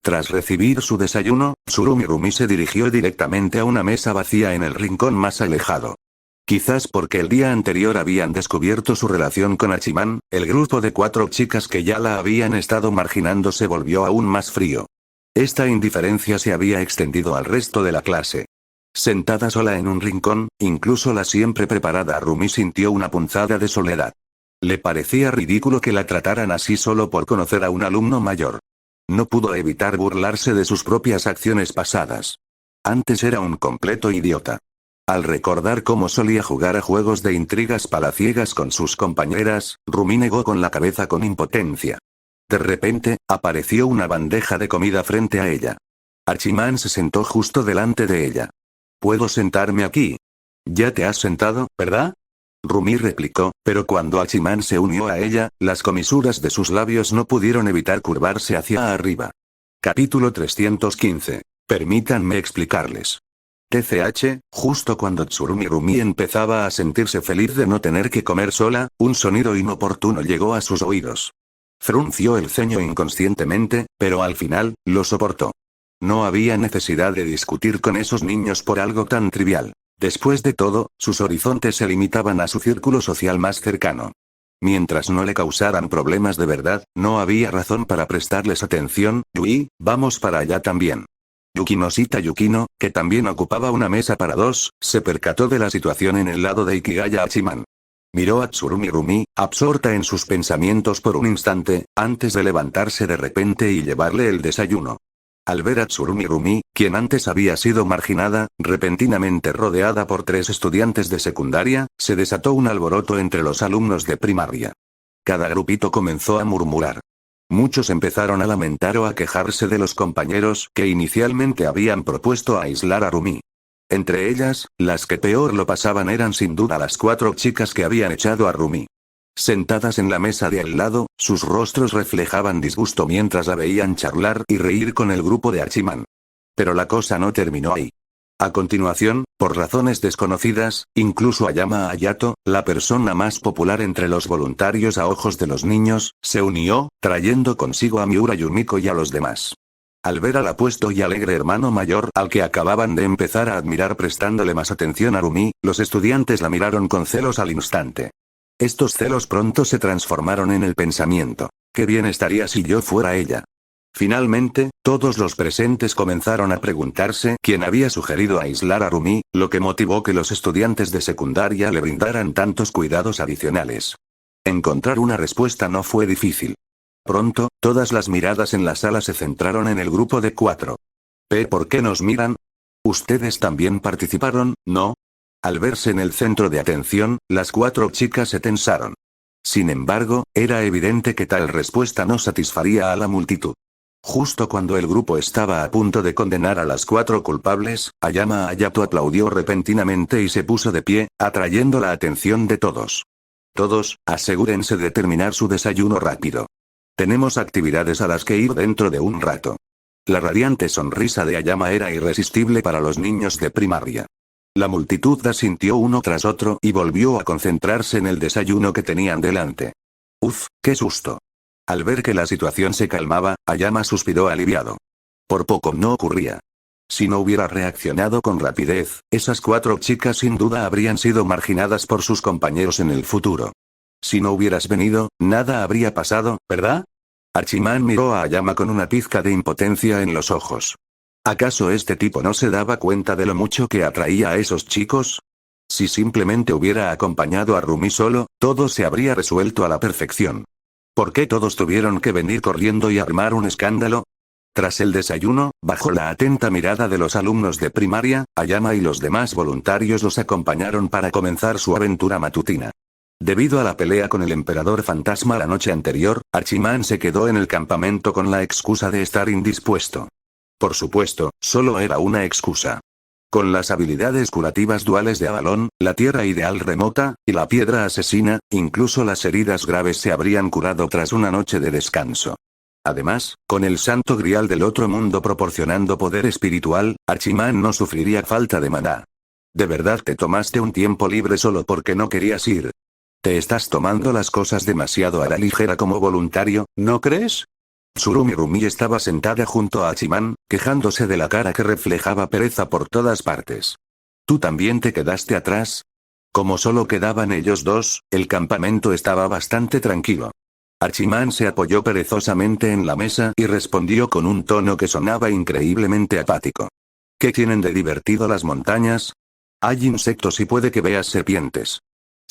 Tras recibir su desayuno, Tsurumi Rumi se dirigió directamente a una mesa vacía en el rincón más alejado. Quizás porque el día anterior habían descubierto su relación con Hachiman, el grupo de 4 chicas que ya la habían estado marginando se volvió aún más frío. Esta indiferencia se había extendido al resto de la clase. Sentada sola en un rincón, incluso la siempre preparada Rumi sintió una punzada de soledad. Le parecía ridículo que la trataran así solo por conocer a un alumno mayor. No pudo evitar burlarse de sus propias acciones pasadas. Antes era un completo idiota. Al recordar cómo solía jugar a juegos de intrigas palaciegas con sus compañeras, Rumi negó con la cabeza con impotencia. De repente, apareció una bandeja de comida frente a ella. Hachiman se sentó justo delante de ella. ¿Puedo sentarme aquí? Ya te has sentado, ¿verdad? Rumi replicó, pero cuando Hachiman se unió a ella, las comisuras de sus labios no pudieron evitar curvarse hacia arriba. Capítulo 315. Permítanme explicarles. TCH, justo cuando Tsurumi Rumi empezaba a sentirse feliz de no tener que comer sola, un sonido inoportuno llegó a sus oídos. Frunció el ceño inconscientemente, pero al final, lo soportó. No había necesidad de discutir con esos niños por algo tan trivial. Después de todo, sus horizontes se limitaban a su círculo social más cercano. Mientras no le causaran problemas de verdad, no había razón para prestarles atención. Yui, vamos para allá también. Yukinoshita Yukino, que también ocupaba una mesa para 2, se percató de la situación en el lado de Ikigaya Hachiman. Miró a Tsurumi Rumi, absorta en sus pensamientos por un instante, antes de levantarse de repente y llevarle el desayuno. Al ver a Tsurumi, quien antes había sido marginada, repentinamente rodeada por 3 estudiantes de secundaria, se desató un alboroto entre los alumnos de primaria. Cada grupito comenzó a murmurar. Muchos empezaron a lamentar o a quejarse de los compañeros que inicialmente habían propuesto aislar a Rumi. Entre ellas, las que peor lo pasaban eran sin duda las 4 chicas que habían echado a Rumi. Sentadas en la mesa de al lado, sus rostros reflejaban disgusto mientras la veían charlar y reír con el grupo de Hachiman. Pero la cosa no terminó ahí. A continuación, por razones desconocidas, incluso Ayama Hayato, la persona más popular entre los voluntarios a ojos de los niños, se unió, trayendo consigo a Miura Yumiko y a los demás. Al ver al apuesto y alegre hermano mayor al que acababan de empezar a admirar prestándole más atención a Rumi, los estudiantes la miraron con celos al instante. Estos celos pronto se transformaron en el pensamiento. Qué bien estaría si yo fuera ella. Finalmente, todos los presentes comenzaron a preguntarse quién había sugerido aislar a Rumi, lo que motivó que los estudiantes de secundaria le brindaran tantos cuidados adicionales. Encontrar una respuesta no fue difícil. Pronto, todas las miradas en la sala se centraron en el grupo de 4. ¿Por qué nos miran? Ustedes también participaron, ¿no? Al verse en el centro de atención, las 4 chicas se tensaron. Sin embargo, era evidente que tal respuesta no satisfaría a la multitud. Justo cuando el grupo estaba a punto de condenar a las 4 culpables, Ayama Hayato aplaudió repentinamente y se puso de pie, atrayendo la atención de todos. Todos, asegúrense de terminar su desayuno rápido. Tenemos actividades a las que ir dentro de un rato. La radiante sonrisa de Ayama era irresistible para los niños de primaria. La multitud asintió uno tras otro y volvió a concentrarse en el desayuno que tenían delante. Uf, qué susto. Al ver que la situación se calmaba, Ayama suspiró aliviado. Por poco no ocurría. Si no hubiera reaccionado con rapidez, esas 4 chicas sin duda habrían sido marginadas por sus compañeros en el futuro. Si no hubieras venido, nada habría pasado, ¿verdad? Hachiman miró a Ayama con una pizca de impotencia en los ojos. ¿Acaso este tipo no se daba cuenta de lo mucho que atraía a esos chicos? Si simplemente hubiera acompañado a Rumi solo, todo se habría resuelto a la perfección. ¿Por qué todos tuvieron que venir corriendo y armar un escándalo? Tras el desayuno, bajo la atenta mirada de los alumnos de primaria, Ayama y los demás voluntarios los acompañaron para comenzar su aventura matutina. Debido a la pelea con el emperador fantasma la noche anterior, Hachiman se quedó en el campamento con la excusa de estar indispuesto. Por supuesto, solo era una excusa. Con las habilidades curativas duales de Avalon, la tierra ideal remota, y la piedra asesina, incluso las heridas graves se habrían curado tras una noche de descanso. Además, con el santo grial del otro mundo proporcionando poder espiritual, Hachiman no sufriría falta de maná. ¿De verdad te tomaste un tiempo libre solo porque no querías ir? Te estás tomando las cosas demasiado a la ligera como voluntario, ¿no crees? Rumi estaba sentada junto a Hachiman, quejándose de la cara que reflejaba pereza por todas partes. ¿Tú también te quedaste atrás? Como solo quedaban ellos dos, el campamento estaba bastante tranquilo. Hachiman se apoyó perezosamente en la mesa y respondió con un tono que sonaba increíblemente apático. ¿Qué tienen de divertido las montañas? Hay insectos y puede que veas serpientes.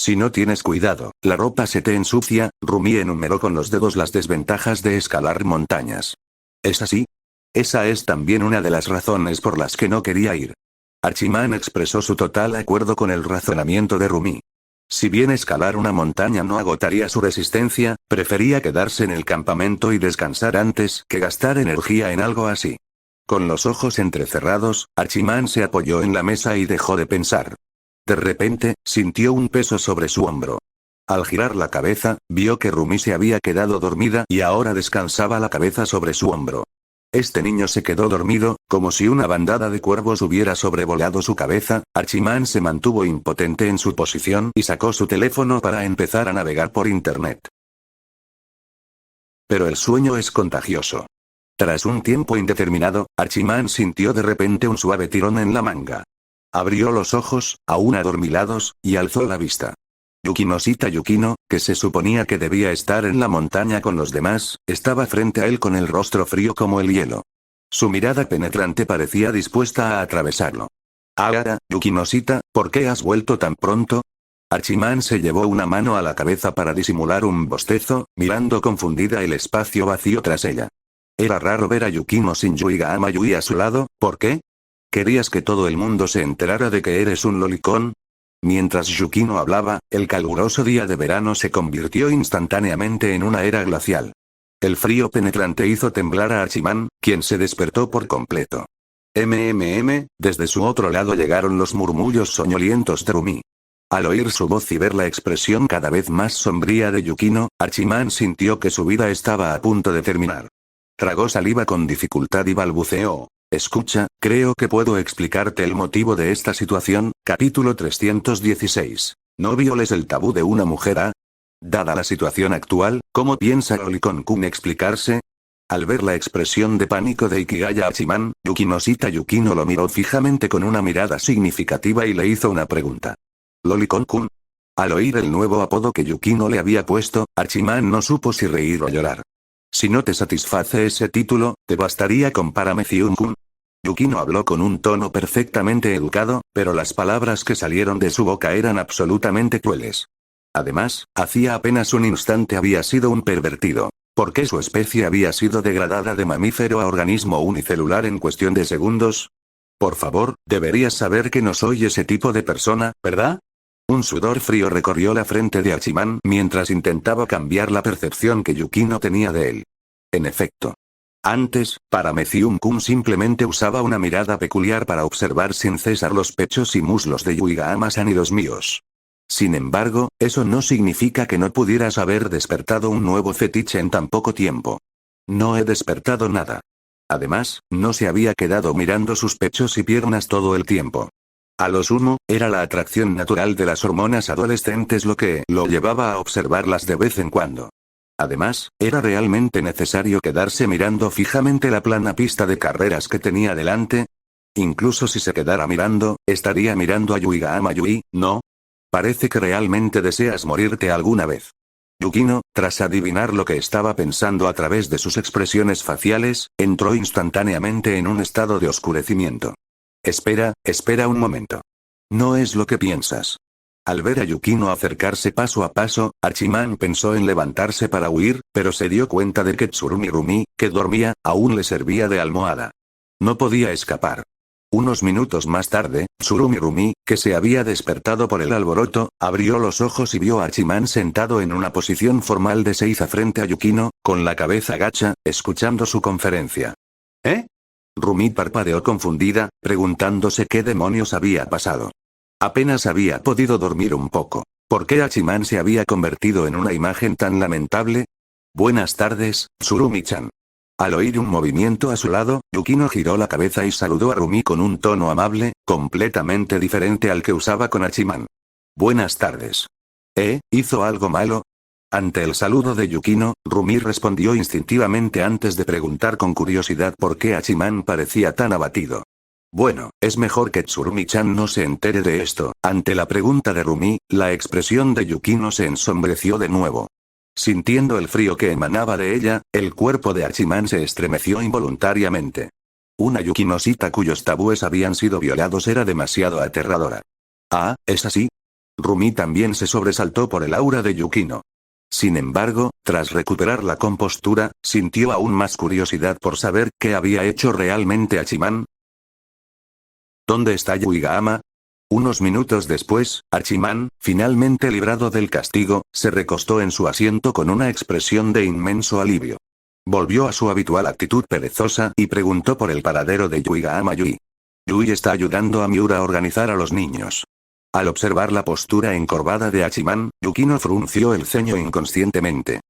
Si no tienes cuidado, la ropa se te ensucia. Rumi enumeró con los dedos las desventajas de escalar montañas. ¿Es así? Esa es también una de las razones por las que no quería ir. Hachiman expresó su total acuerdo con el razonamiento de Rumi. Si bien escalar una montaña no agotaría su resistencia, prefería quedarse en el campamento y descansar antes que gastar energía en algo así. Con los ojos entrecerrados, Hachiman se apoyó en la mesa y dejó de pensar. De repente, sintió un peso sobre su hombro. Al girar la cabeza, vio que Rumi se había quedado dormida y ahora descansaba la cabeza sobre su hombro. Este niño se quedó dormido, como si una bandada de cuervos hubiera sobrevolado su cabeza. Hachiman se mantuvo impotente en su posición y sacó su teléfono para empezar a navegar por internet. Pero el sueño es contagioso. Tras un tiempo indeterminado, Hachiman sintió de repente un suave tirón en la manga. Abrió los ojos, aún adormilados, y alzó la vista. Yukinoshita Yukino, que se suponía que debía estar en la montaña con los demás, estaba frente a él con el rostro frío como el hielo. Su mirada penetrante parecía dispuesta a atravesarlo. Ahora, Yukinoshita, ¿por qué has vuelto tan pronto? Hachiman se llevó una mano a la cabeza para disimular un bostezo, mirando confundida el espacio vacío tras ella. Era raro ver a Yukino sin Yuigahama Yui a su lado. ¿Por qué? ¿Querías que todo el mundo se enterara de que eres un lolicón? Mientras Yukino hablaba, el caluroso día de verano se convirtió instantáneamente en una era glacial. El frío penetrante hizo temblar a Hachiman, quien se despertó por completo. Desde su otro lado llegaron los murmullos soñolientos de Rumi. Al oír su voz y ver la expresión cada vez más sombría de Yukino, Hachiman sintió que su vida estaba a punto de terminar. Tragó saliva con dificultad y balbuceó. Escucha, creo que puedo explicarte el motivo de esta situación. Capítulo 316. No violes el tabú de una mujer. Dada la situación actual, ¿cómo piensa Lolicon-kun explicarse? Al ver la expresión de pánico de Ikigaya Hachiman, Yukinoshita Yukino lo miró fijamente con una mirada significativa y le hizo una pregunta. ¿Lolicon-kun? Al oír el nuevo apodo que Yukino le había puesto, Hachiman no supo si reír o llorar. Si no te satisface ese título, ¿te bastaría con Paramecium-kun? Yukino habló con un tono perfectamente educado, pero las palabras que salieron de su boca eran absolutamente crueles. Además, hacía apenas un instante había sido un pervertido. ¿Por qué su especie había sido degradada de mamífero a organismo unicelular en cuestión de segundos? Por favor, deberías saber que no soy ese tipo de persona, ¿verdad? Un sudor frío recorrió la frente de Hachiman mientras intentaba cambiar la percepción que Yukino tenía de él. En efecto. Antes, Paramecium-kun simplemente usaba una mirada peculiar para observar sin cesar los pechos y muslos de Yuigahama-san y los míos. Sin embargo, eso no significa que no pudieras haber despertado un nuevo fetiche en tan poco tiempo. No he despertado nada. Además, no se había quedado mirando sus pechos y piernas todo el tiempo. A lo sumo, era la atracción natural de las hormonas adolescentes lo que lo llevaba a observarlas de vez en cuando. Además, ¿era realmente necesario quedarse mirando fijamente la plana pista de carreras que tenía delante? Incluso si se quedara mirando, estaría mirando a Yuigahama Yui, ¿no? Parece que realmente deseas morirte alguna vez. Yukino, tras adivinar lo que estaba pensando a través de sus expresiones faciales, entró instantáneamente en un estado de oscurecimiento. Espera un momento. No es lo que piensas. Al ver a Yukino acercarse paso a paso, Hachiman pensó en levantarse para huir, pero se dio cuenta de que Tsurumi Rumi, que dormía, aún le servía de almohada. No podía escapar. Unos minutos más tarde, Tsurumi Rumi, que se había despertado por el alboroto, abrió los ojos y vio a Hachiman sentado en una posición formal de seiza frente a Yukino, con la cabeza gacha, escuchando su conferencia. ¿Eh? Rumi parpadeó confundida, preguntándose qué demonios había pasado. Apenas había podido dormir un poco. ¿Por qué Hachiman se había convertido en una imagen tan lamentable? Buenas tardes, Tsurumi-chan. Al oír un movimiento a su lado, Yukino giró la cabeza y saludó a Rumi con un tono amable, completamente diferente al que usaba con Hachiman. Buenas tardes. ¿Hizo algo malo? Ante el saludo de Yukino, Rumi respondió instintivamente antes de preguntar con curiosidad por qué Hachiman parecía tan abatido. Bueno, es mejor que Tsurumi-chan no se entere de esto. Ante la pregunta de Rumi, la expresión de Yukino se ensombreció de nuevo. Sintiendo el frío que emanaba de ella, el cuerpo de Hachiman se estremeció involuntariamente. Una Yukinoshita cuyos tabúes habían sido violados era demasiado aterradora. Ah, ¿es así? Rumi también se sobresaltó por el aura de Yukino. Sin embargo, tras recuperar la compostura, sintió aún más curiosidad por saber qué había hecho realmente Hachiman. ¿Dónde está Yuigahama? Unos minutos después, Hachiman, finalmente librado del castigo, se recostó en su asiento con una expresión de inmenso alivio. Volvió a su habitual actitud perezosa y preguntó por el paradero de Yuigahama Yui. Yui está ayudando a Miura a organizar a los niños. Al observar la postura encorvada de Hachiman, Yukino frunció el ceño inconscientemente.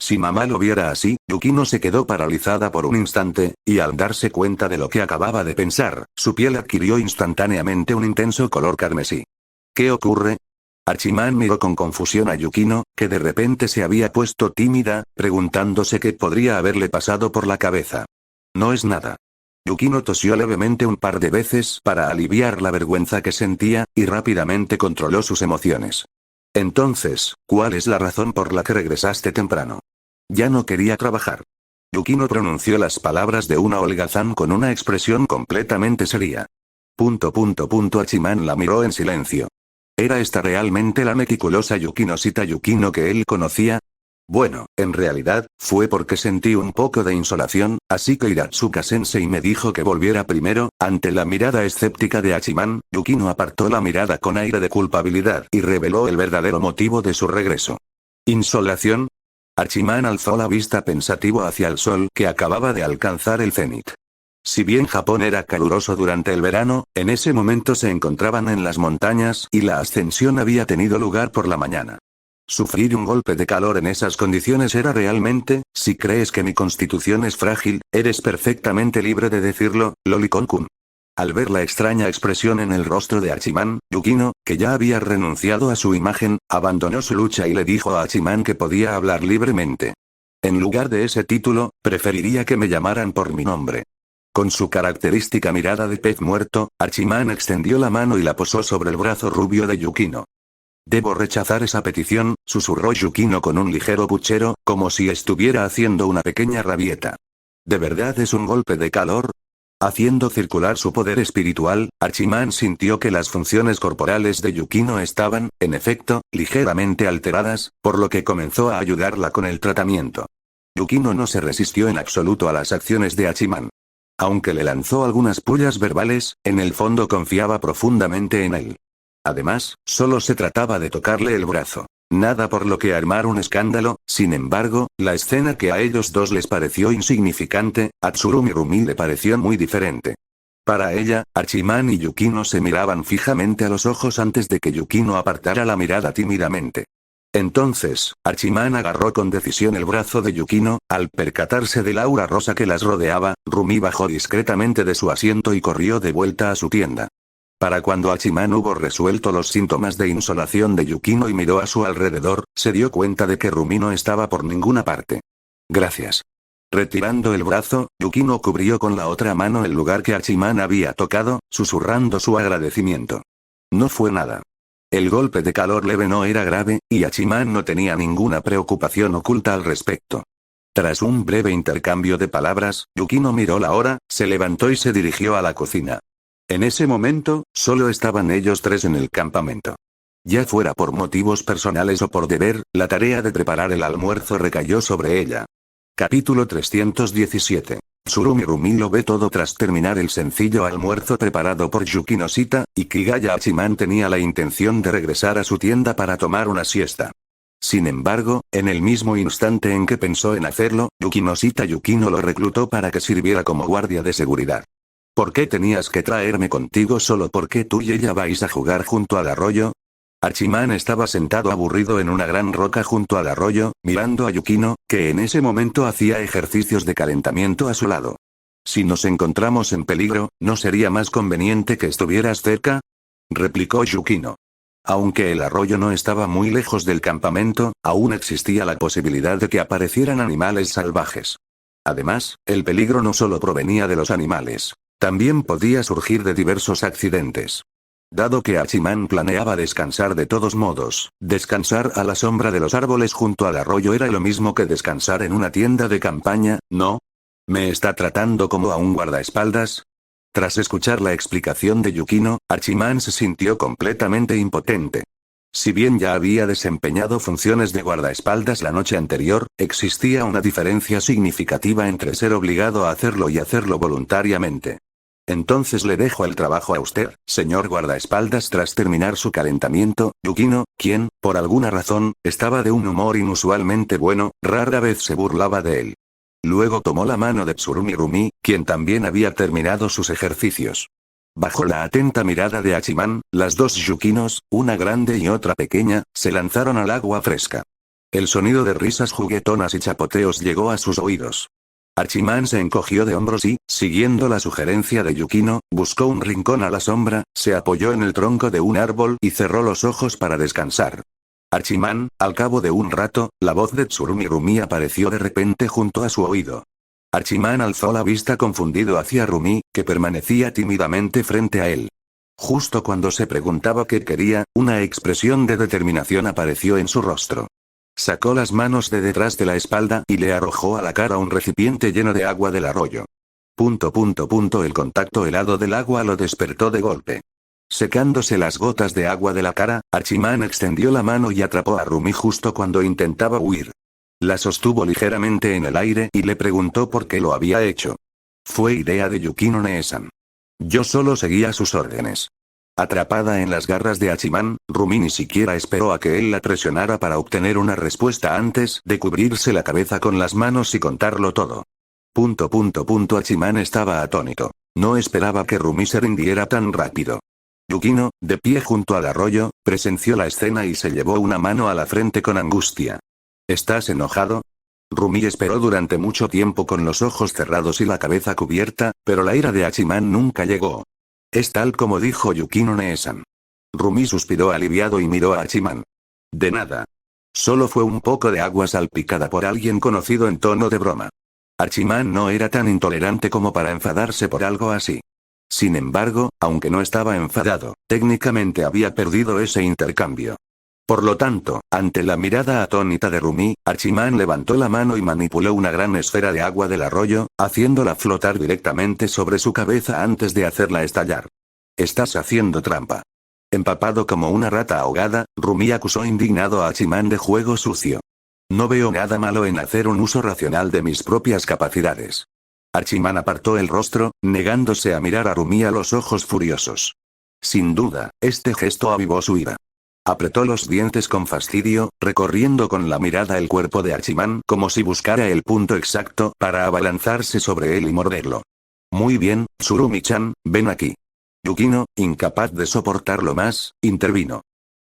Si mamá lo viera así, Yukino se quedó paralizada por un instante, y al darse cuenta de lo que acababa de pensar, su piel adquirió instantáneamente un intenso color carmesí. ¿Qué ocurre? Hachiman miró con confusión a Yukino, que de repente se había puesto tímida, preguntándose qué podría haberle pasado por la cabeza. No es nada. Yukino tosió levemente un par de veces para aliviar la vergüenza que sentía, y rápidamente controló sus emociones. Entonces, ¿cuál es la razón por la que regresaste temprano? Ya no quería trabajar. Yukino pronunció las palabras de una holgazán con una expresión completamente seria. Hachiman la miró en silencio. ¿Era esta realmente la meticulosa Yukinoshita Yukino que él conocía? Bueno, en realidad, fue porque sentí un poco de insolación, así que Hiratsuka-sensei me dijo que volviera primero. Ante la mirada escéptica de Hachiman, Yukino apartó la mirada con aire de culpabilidad y reveló el verdadero motivo de su regreso. ¿Insolación? Hachiman alzó la vista pensativo hacia el sol que acababa de alcanzar el cenit. Si bien Japón era caluroso durante el verano, en ese momento se encontraban en las montañas y la ascensión había tenido lugar por la mañana. Sufrir un golpe de calor en esas condiciones era realmente, si crees que mi constitución es frágil, eres perfectamente libre de decirlo, Lolicon-kun. Al ver la extraña expresión en el rostro de Hachiman, Yukino, que ya había renunciado a su imagen, abandonó su lucha y le dijo a Hachiman que podía hablar libremente. En lugar de ese título, preferiría que me llamaran por mi nombre. Con su característica mirada de pez muerto, Hachiman extendió la mano y la posó sobre el brazo rubio de Yukino. Debo rechazar esa petición, susurró Yukino con un ligero puchero, como si estuviera haciendo una pequeña rabieta. ¿De verdad es un golpe de calor? Haciendo circular su poder espiritual, Hachiman sintió que las funciones corporales de Yukino estaban, en efecto, ligeramente alteradas, por lo que comenzó a ayudarla con el tratamiento. Yukino no se resistió en absoluto a las acciones de Hachiman. Aunque le lanzó algunas pullas verbales, en el fondo confiaba profundamente en él. Además, solo se trataba de tocarle el brazo. Nada por lo que armar un escándalo. Sin embargo, la escena que a ellos dos les pareció insignificante, a Tsurumi Rumi le pareció muy diferente. Para ella, Hachiman y Yukino se miraban fijamente a los ojos antes de que Yukino apartara la mirada tímidamente. Entonces, Hachiman agarró con decisión el brazo de Yukino. Al percatarse del aura rosa que las rodeaba, Rumi bajó discretamente de su asiento y corrió de vuelta a su tienda. Para cuando Hachiman hubo resuelto los síntomas de insolación de Yukino y miró a su alrededor, se dio cuenta de que Rumi no estaba por ninguna parte. Gracias. Retirando el brazo, Yukino cubrió con la otra mano el lugar que Hachiman había tocado, susurrando su agradecimiento. No fue nada. El golpe de calor leve no era grave, y Hachiman no tenía ninguna preocupación oculta al respecto. Tras un breve intercambio de palabras, Yukino miró la hora, se levantó y se dirigió a la cocina. En ese momento, solo estaban ellos tres en el campamento. Ya fuera por motivos personales o por deber, la tarea de preparar el almuerzo recayó sobre ella. Capítulo 317. Tsurumi Rumi lo ve todo tras terminar el sencillo almuerzo preparado por Yukino Shita, y Kigaya Hachiman tenía la intención de regresar a su tienda para tomar una siesta. Sin embargo, en el mismo instante en que pensó en hacerlo, Yukino Shita Yukino lo reclutó para que sirviera como guardia de seguridad. ¿Por qué tenías que traerme contigo solo porque tú y ella vais a jugar junto al arroyo? Hachiman estaba sentado aburrido en una gran roca junto al arroyo, mirando a Yukino, que en ese momento hacía ejercicios de calentamiento a su lado. Si nos encontramos en peligro, ¿no sería más conveniente que estuvieras cerca? Replicó Yukino. Aunque el arroyo no estaba muy lejos del campamento, aún existía la posibilidad de que aparecieran animales salvajes. Además, el peligro no solo provenía de los animales. También podía surgir de diversos accidentes. Dado que Hachiman planeaba descansar de todos modos, descansar a la sombra de los árboles junto al arroyo era lo mismo que descansar en una tienda de campaña, ¿no? ¿Me está tratando como a un guardaespaldas? Tras escuchar la explicación de Yukino, Hachiman se sintió completamente impotente. Si bien ya había desempeñado funciones de guardaespaldas la noche anterior, existía una diferencia significativa entre ser obligado a hacerlo y hacerlo voluntariamente. Entonces le dejo el trabajo a usted, señor guardaespaldas. Tras terminar su calentamiento, Yukino, quien, por alguna razón, estaba de un humor inusualmente bueno, rara vez se burlaba de él. Luego tomó la mano de Tsurumi Rumi, quien también había terminado sus ejercicios. Bajo la atenta mirada de Hachiman, las dos Yukinos, una grande y otra pequeña, se lanzaron al agua fresca. El sonido de risas juguetonas y chapoteos llegó a sus oídos. Hachiman se encogió de hombros y, siguiendo la sugerencia de Yukino, buscó un rincón a la sombra, se apoyó en el tronco de un árbol y cerró los ojos para descansar. Hachiman, al cabo de un rato, la voz de Tsurumi Rumi apareció de repente junto a su oído. Hachiman alzó la vista confundido hacia Rumi, que permanecía tímidamente frente a él. Justo cuando se preguntaba qué quería, una expresión de determinación apareció en su rostro. Sacó las manos de detrás de la espalda y le arrojó a la cara un recipiente lleno de agua del arroyo. El contacto helado del agua lo despertó de golpe. Secándose las gotas de agua de la cara, Hachiman extendió la mano y atrapó a Rumi justo cuando intentaba huir. La sostuvo ligeramente en el aire y le preguntó por qué lo había hecho. Fue idea de Yukino Nee-san. Yo solo seguía sus órdenes. Atrapada en las garras de Hachiman, Rumi ni siquiera esperó a que él la presionara para obtener una respuesta antes de cubrirse la cabeza con las manos y contarlo todo. Hachiman estaba atónito. No esperaba que Rumi se rindiera tan rápido. Yukino, de pie junto al arroyo, presenció la escena y se llevó una mano a la frente con angustia. ¿Estás enojado? Rumi esperó durante mucho tiempo con los ojos cerrados y la cabeza cubierta, pero la ira de Hachiman nunca llegó. Es tal como dijo Yukino Nee-san. Rumi suspiró aliviado y miró a Hachiman. De nada. Solo fue un poco de agua salpicada por alguien conocido en tono de broma. Hachiman no era tan intolerante como para enfadarse por algo así. Sin embargo, aunque no estaba enfadado, técnicamente había perdido ese intercambio. Por lo tanto, ante la mirada atónita de Rumi, Hachiman levantó la mano y manipuló una gran esfera de agua del arroyo, haciéndola flotar directamente sobre su cabeza antes de hacerla estallar. Estás haciendo trampa. Empapado como una rata ahogada, Rumi acusó indignado a Hachiman de juego sucio. No veo nada malo en hacer un uso racional de mis propias capacidades. Hachiman apartó el rostro, negándose a mirar a Rumi a los ojos furiosos. Sin duda, este gesto avivó su ira. Apretó los dientes con fastidio, recorriendo con la mirada el cuerpo de Hachiman como si buscara el punto exacto para abalanzarse sobre él y morderlo. Muy bien, Tsurumi-chan, ven aquí. Yukino, incapaz de soportarlo más, intervino.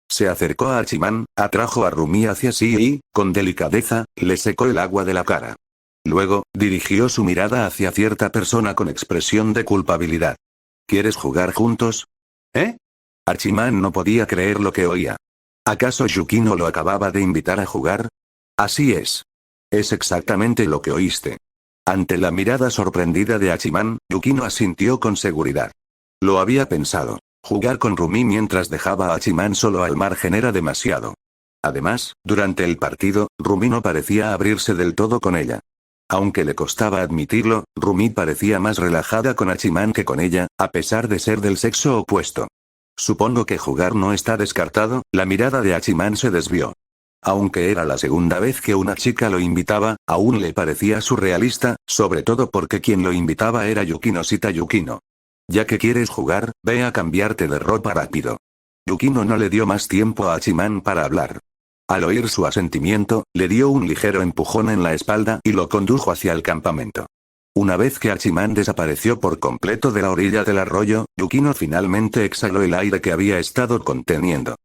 Se acercó a Hachiman, atrajo a Rumi hacia sí y, con delicadeza, le secó el agua de la cara. Luego, dirigió su mirada hacia cierta persona con expresión de culpabilidad. ¿Quieres jugar juntos? ¿Eh? Hachiman no podía creer lo que oía. ¿Acaso Yukino lo acababa de invitar a jugar? Así es. Es exactamente lo que oíste. Ante la mirada sorprendida de Hachiman, Yukino asintió con seguridad. Lo había pensado. Jugar con Rumi mientras dejaba a Hachiman solo al margen era demasiado. Además, durante el partido, Rumi no parecía abrirse del todo con ella. Aunque le costaba admitirlo, Rumi parecía más relajada con Hachiman que con ella, a pesar de ser del sexo opuesto. Supongo que jugar no está descartado. La mirada de Hachiman se desvió. Aunque era la segunda vez que una chica lo invitaba, aún le parecía surrealista, sobre todo porque quien lo invitaba era Yukino Yukino. Ya que quieres jugar, ve a cambiarte de ropa rápido. Yukino no le dio más tiempo a Hachiman para hablar. Al oír su asentimiento, le dio un ligero empujón en la espalda y lo condujo hacia el campamento. Una vez que Hachiman desapareció por completo de la orilla del arroyo, Yukino finalmente exhaló el aire que había estado conteniendo.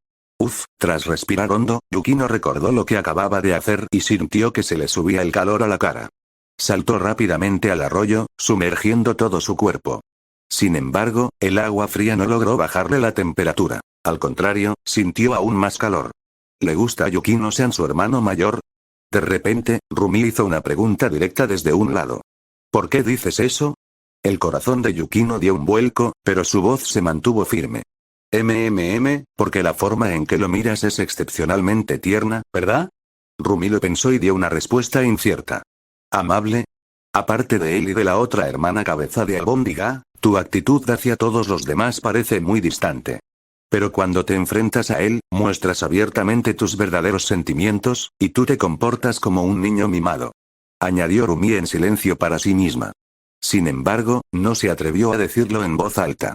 Tras respirar hondo, Yukino recordó lo que acababa de hacer y sintió que se le subía el calor a la cara. Saltó rápidamente al arroyo, sumergiendo todo su cuerpo. Sin embargo, el agua fría no logró bajarle la temperatura. Al contrario, sintió aún más calor. ¿Le gusta a Yukino-san su hermano mayor? De repente, Rumi hizo una pregunta directa desde un lado. ¿Por qué dices eso? El corazón de Yukino dio un vuelco, pero su voz se mantuvo firme. Porque la forma en que lo miras es excepcionalmente tierna, ¿verdad? Rumi lo pensó y dio una respuesta incierta. ¿Amable? Aparte de él y de la otra hermana cabeza de albóndiga, tu actitud hacia todos los demás parece muy distante. Pero cuando te enfrentas a él, muestras abiertamente tus verdaderos sentimientos, y tú te comportas como un niño mimado. Añadió Rumi en silencio para sí misma. Sin embargo, no se atrevió a decirlo en voz alta.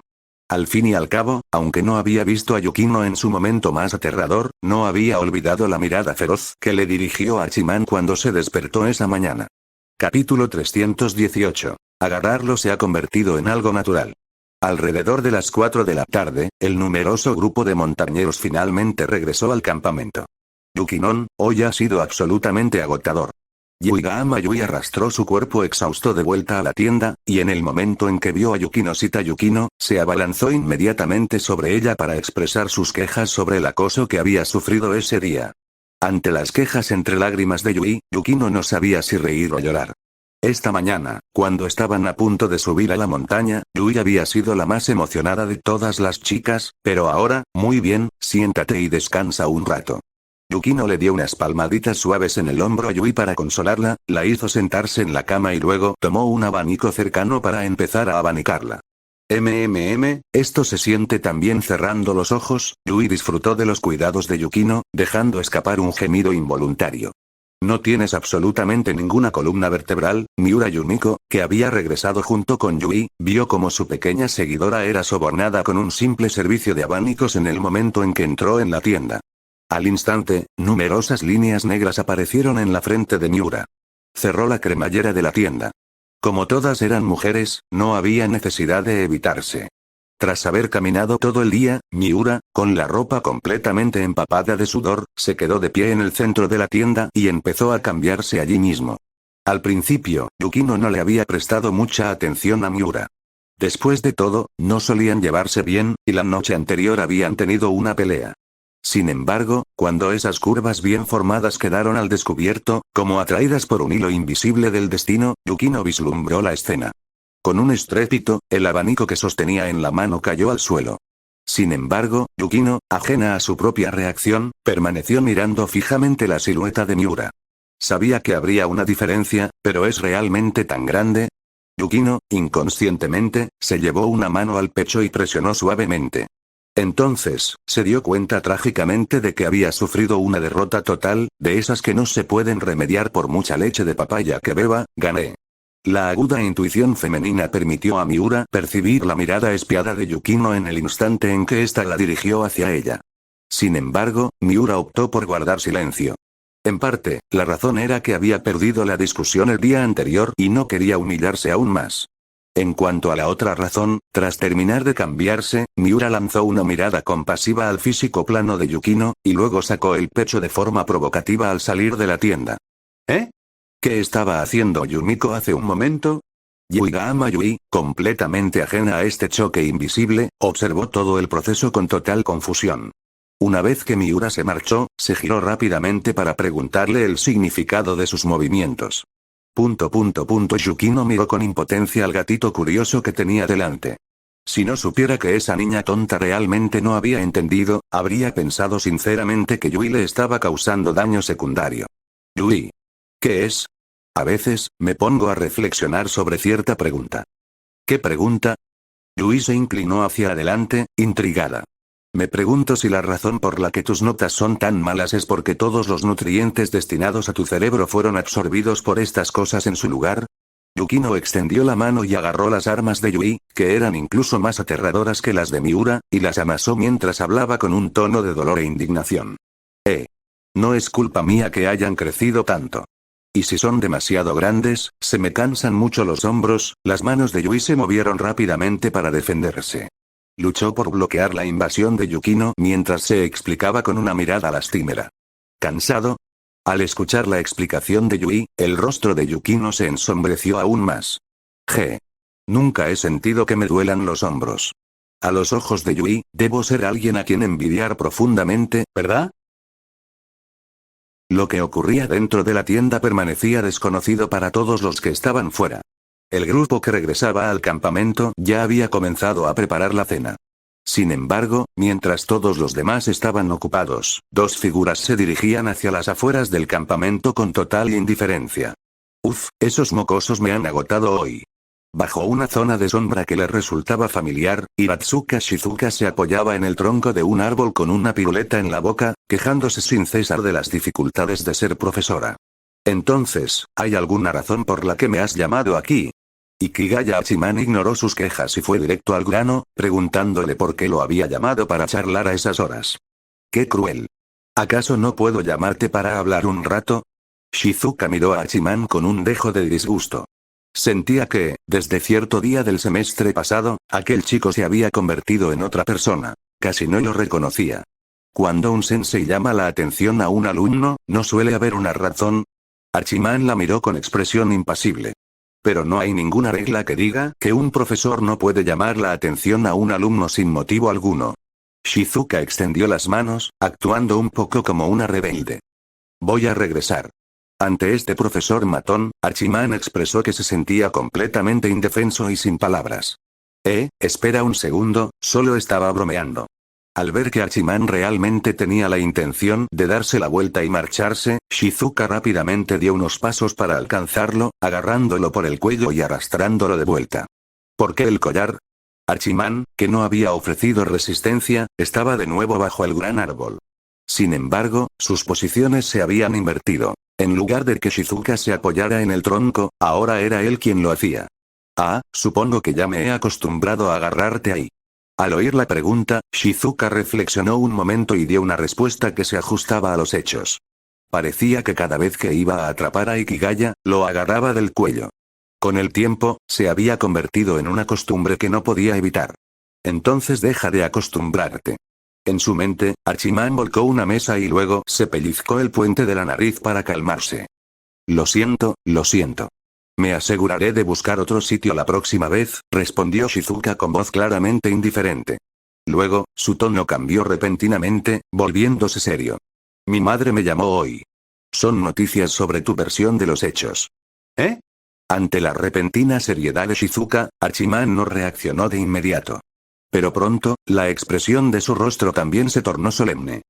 Al fin y al cabo, aunque no había visto a Yukino en su momento más aterrador, no había olvidado la mirada feroz que le dirigió a Hachiman cuando se despertó esa mañana. Capítulo 318. Agarrarlo se ha convertido en algo natural. Alrededor de las 4 de la tarde, el numeroso grupo de montañeros finalmente regresó al campamento. Yukinon, hoy ha sido absolutamente agotador. Yuigama Yui arrastró su cuerpo exhausto de vuelta a la tienda, y en el momento en que vio a Yukino Yukino, se abalanzó inmediatamente sobre ella para expresar sus quejas sobre el acoso que había sufrido ese día. Ante las quejas entre lágrimas de Yui, Yukino no sabía si reír o llorar. Esta mañana, cuando estaban a punto de subir a la montaña, Yui había sido la más emocionada de todas las chicas, pero ahora, muy bien, siéntate y descansa un rato. Yukino le dio unas palmaditas suaves en el hombro a Yui para consolarla, la hizo sentarse en la cama y luego tomó un abanico cercano para empezar a abanicarla. Esto se siente tan bien. Cerrando los ojos, Yui disfrutó de los cuidados de Yukino, dejando escapar un gemido involuntario. No tienes absolutamente ninguna columna vertebral. Miura Yumiko, que había regresado junto con Yui, vio como su pequeña seguidora era sobornada con un simple servicio de abanicos en el momento en que entró en la tienda. Al instante, numerosas líneas negras aparecieron en la frente de Miura. Cerró la cremallera de la tienda. Como todas eran mujeres, no había necesidad de evitarse. Tras haber caminado todo el día, Miura, con la ropa completamente empapada de sudor, se quedó de pie en el centro de la tienda y empezó a cambiarse allí mismo. Al principio, Yukino no le había prestado mucha atención a Miura. Después de todo, no solían llevarse bien, y la noche anterior habían tenido una pelea. Sin embargo, cuando esas curvas bien formadas quedaron al descubierto, como atraídas por un hilo invisible del destino, Yukino vislumbró la escena. Con un estrépito, el abanico que sostenía en la mano cayó al suelo. Sin embargo, Yukino, ajena a su propia reacción, permaneció mirando fijamente la silueta de Miura. Sabía que habría una diferencia, pero ¿es realmente tan grande? Yukino, inconscientemente, se llevó una mano al pecho y presionó suavemente. Entonces, se dio cuenta trágicamente de que había sufrido una derrota total, de esas que no se pueden remediar por mucha leche de papaya que beba. Gané. La aguda intuición femenina permitió a Miura percibir la mirada espiada de Yukino en el instante en que ésta la dirigió hacia ella. Sin embargo, Miura optó por guardar silencio. En parte, la razón era que había perdido la discusión el día anterior y no quería humillarse aún más. En cuanto a la otra razón, tras terminar de cambiarse, Miura lanzó una mirada compasiva al físico plano de Yukino, y luego sacó el pecho de forma provocativa al salir de la tienda. ¿Eh? ¿Qué estaba haciendo Yumiko hace un momento? Yuigama Yui, completamente ajena a este choque invisible, observó todo el proceso con total confusión. Una vez que Miura se marchó, se giró rápidamente para preguntarle el significado de sus movimientos. Yukino miró con impotencia al gatito curioso que tenía delante. Si no supiera que esa niña tonta realmente no había entendido, habría pensado sinceramente que Yui le estaba causando daño secundario. Yui. ¿Qué es? A veces, me pongo a reflexionar sobre cierta pregunta. ¿Qué pregunta? Yui se inclinó hacia adelante, intrigada. Me pregunto si la razón por la que tus notas son tan malas es porque todos los nutrientes destinados a tu cerebro fueron absorbidos por estas cosas en su lugar. Yukino extendió la mano y agarró las armas de Yui, que eran incluso más aterradoras que las de Miura, y las amasó mientras hablaba con un tono de dolor e indignación. No es culpa mía que hayan crecido tanto. Y si son demasiado grandes, se me cansan mucho los hombros. Las manos de Yui se movieron rápidamente para defenderse. Luchó por bloquear la invasión de Yukino mientras se explicaba con una mirada lastimera. ¿Cansado? Al escuchar la explicación de Yui, el rostro de Yukino se ensombreció aún más. Nunca he sentido que me duelan los hombros. A los ojos de Yui, debo ser alguien a quien envidiar profundamente, ¿verdad? Lo que ocurría dentro de la tienda permanecía desconocido para todos los que estaban fuera. El grupo que regresaba al campamento ya había comenzado a preparar la cena. Sin embargo, mientras todos los demás estaban ocupados, dos figuras se dirigían hacia las afueras del campamento con total indiferencia. Esos mocosos me han agotado hoy. Bajo una zona de sombra que le resultaba familiar, Iratsuka Shizuka se apoyaba en el tronco de un árbol con una piruleta en la boca, quejándose sin cesar de las dificultades de ser profesora. Entonces, ¿hay alguna razón por la que me has llamado aquí? Ikigaya Hachiman ignoró sus quejas y fue directo al grano, preguntándole por qué lo había llamado para charlar a esas horas. ¡Qué cruel! ¿Acaso no puedo llamarte para hablar un rato? Shizuka miró a Hachiman con un dejo de disgusto. Sentía que, desde cierto día del semestre pasado, aquel chico se había convertido en otra persona. Casi no lo reconocía. Cuando un sensei llama la atención a un alumno, ¿no suele haber una razón? Hachiman la miró con expresión impasible. Pero no hay ninguna regla que diga que un profesor no puede llamar la atención a un alumno sin motivo alguno. Shizuka extendió las manos, actuando un poco como una rebelde. Voy a regresar. Ante este profesor matón, Hachiman expresó que se sentía completamente indefenso y sin palabras. Espera un segundo, solo estaba bromeando. Al ver que Hachiman realmente tenía la intención de darse la vuelta y marcharse, Shizuka rápidamente dio unos pasos para alcanzarlo, agarrándolo por el cuello y arrastrándolo de vuelta. ¿Por qué el collar? Hachiman, que no había ofrecido resistencia, estaba de nuevo bajo el gran árbol. Sin embargo, sus posiciones se habían invertido. En lugar de que Shizuka se apoyara en el tronco, ahora era él quien lo hacía. Ah, supongo que ya me he acostumbrado a agarrarte ahí. Al oír la pregunta, Shizuka reflexionó un momento y dio una respuesta que se ajustaba a los hechos. Parecía que cada vez que iba a atrapar a Ikigaya, lo agarraba del cuello. Con el tiempo, se había convertido en una costumbre que no podía evitar. Entonces deja de acostumbrarte. En su mente, Archiman volcó una mesa y luego se pellizcó el puente de la nariz para calmarse. Lo siento, lo siento. Me aseguraré de buscar otro sitio la próxima vez, respondió Shizuka con voz claramente indiferente. Luego, su tono cambió repentinamente, volviéndose serio. Mi madre me llamó hoy. Son noticias sobre tu versión de los hechos. ¿Eh? Ante la repentina seriedad de Shizuka, Archiman no reaccionó de inmediato. Pero pronto, la expresión de su rostro también se tornó solemne.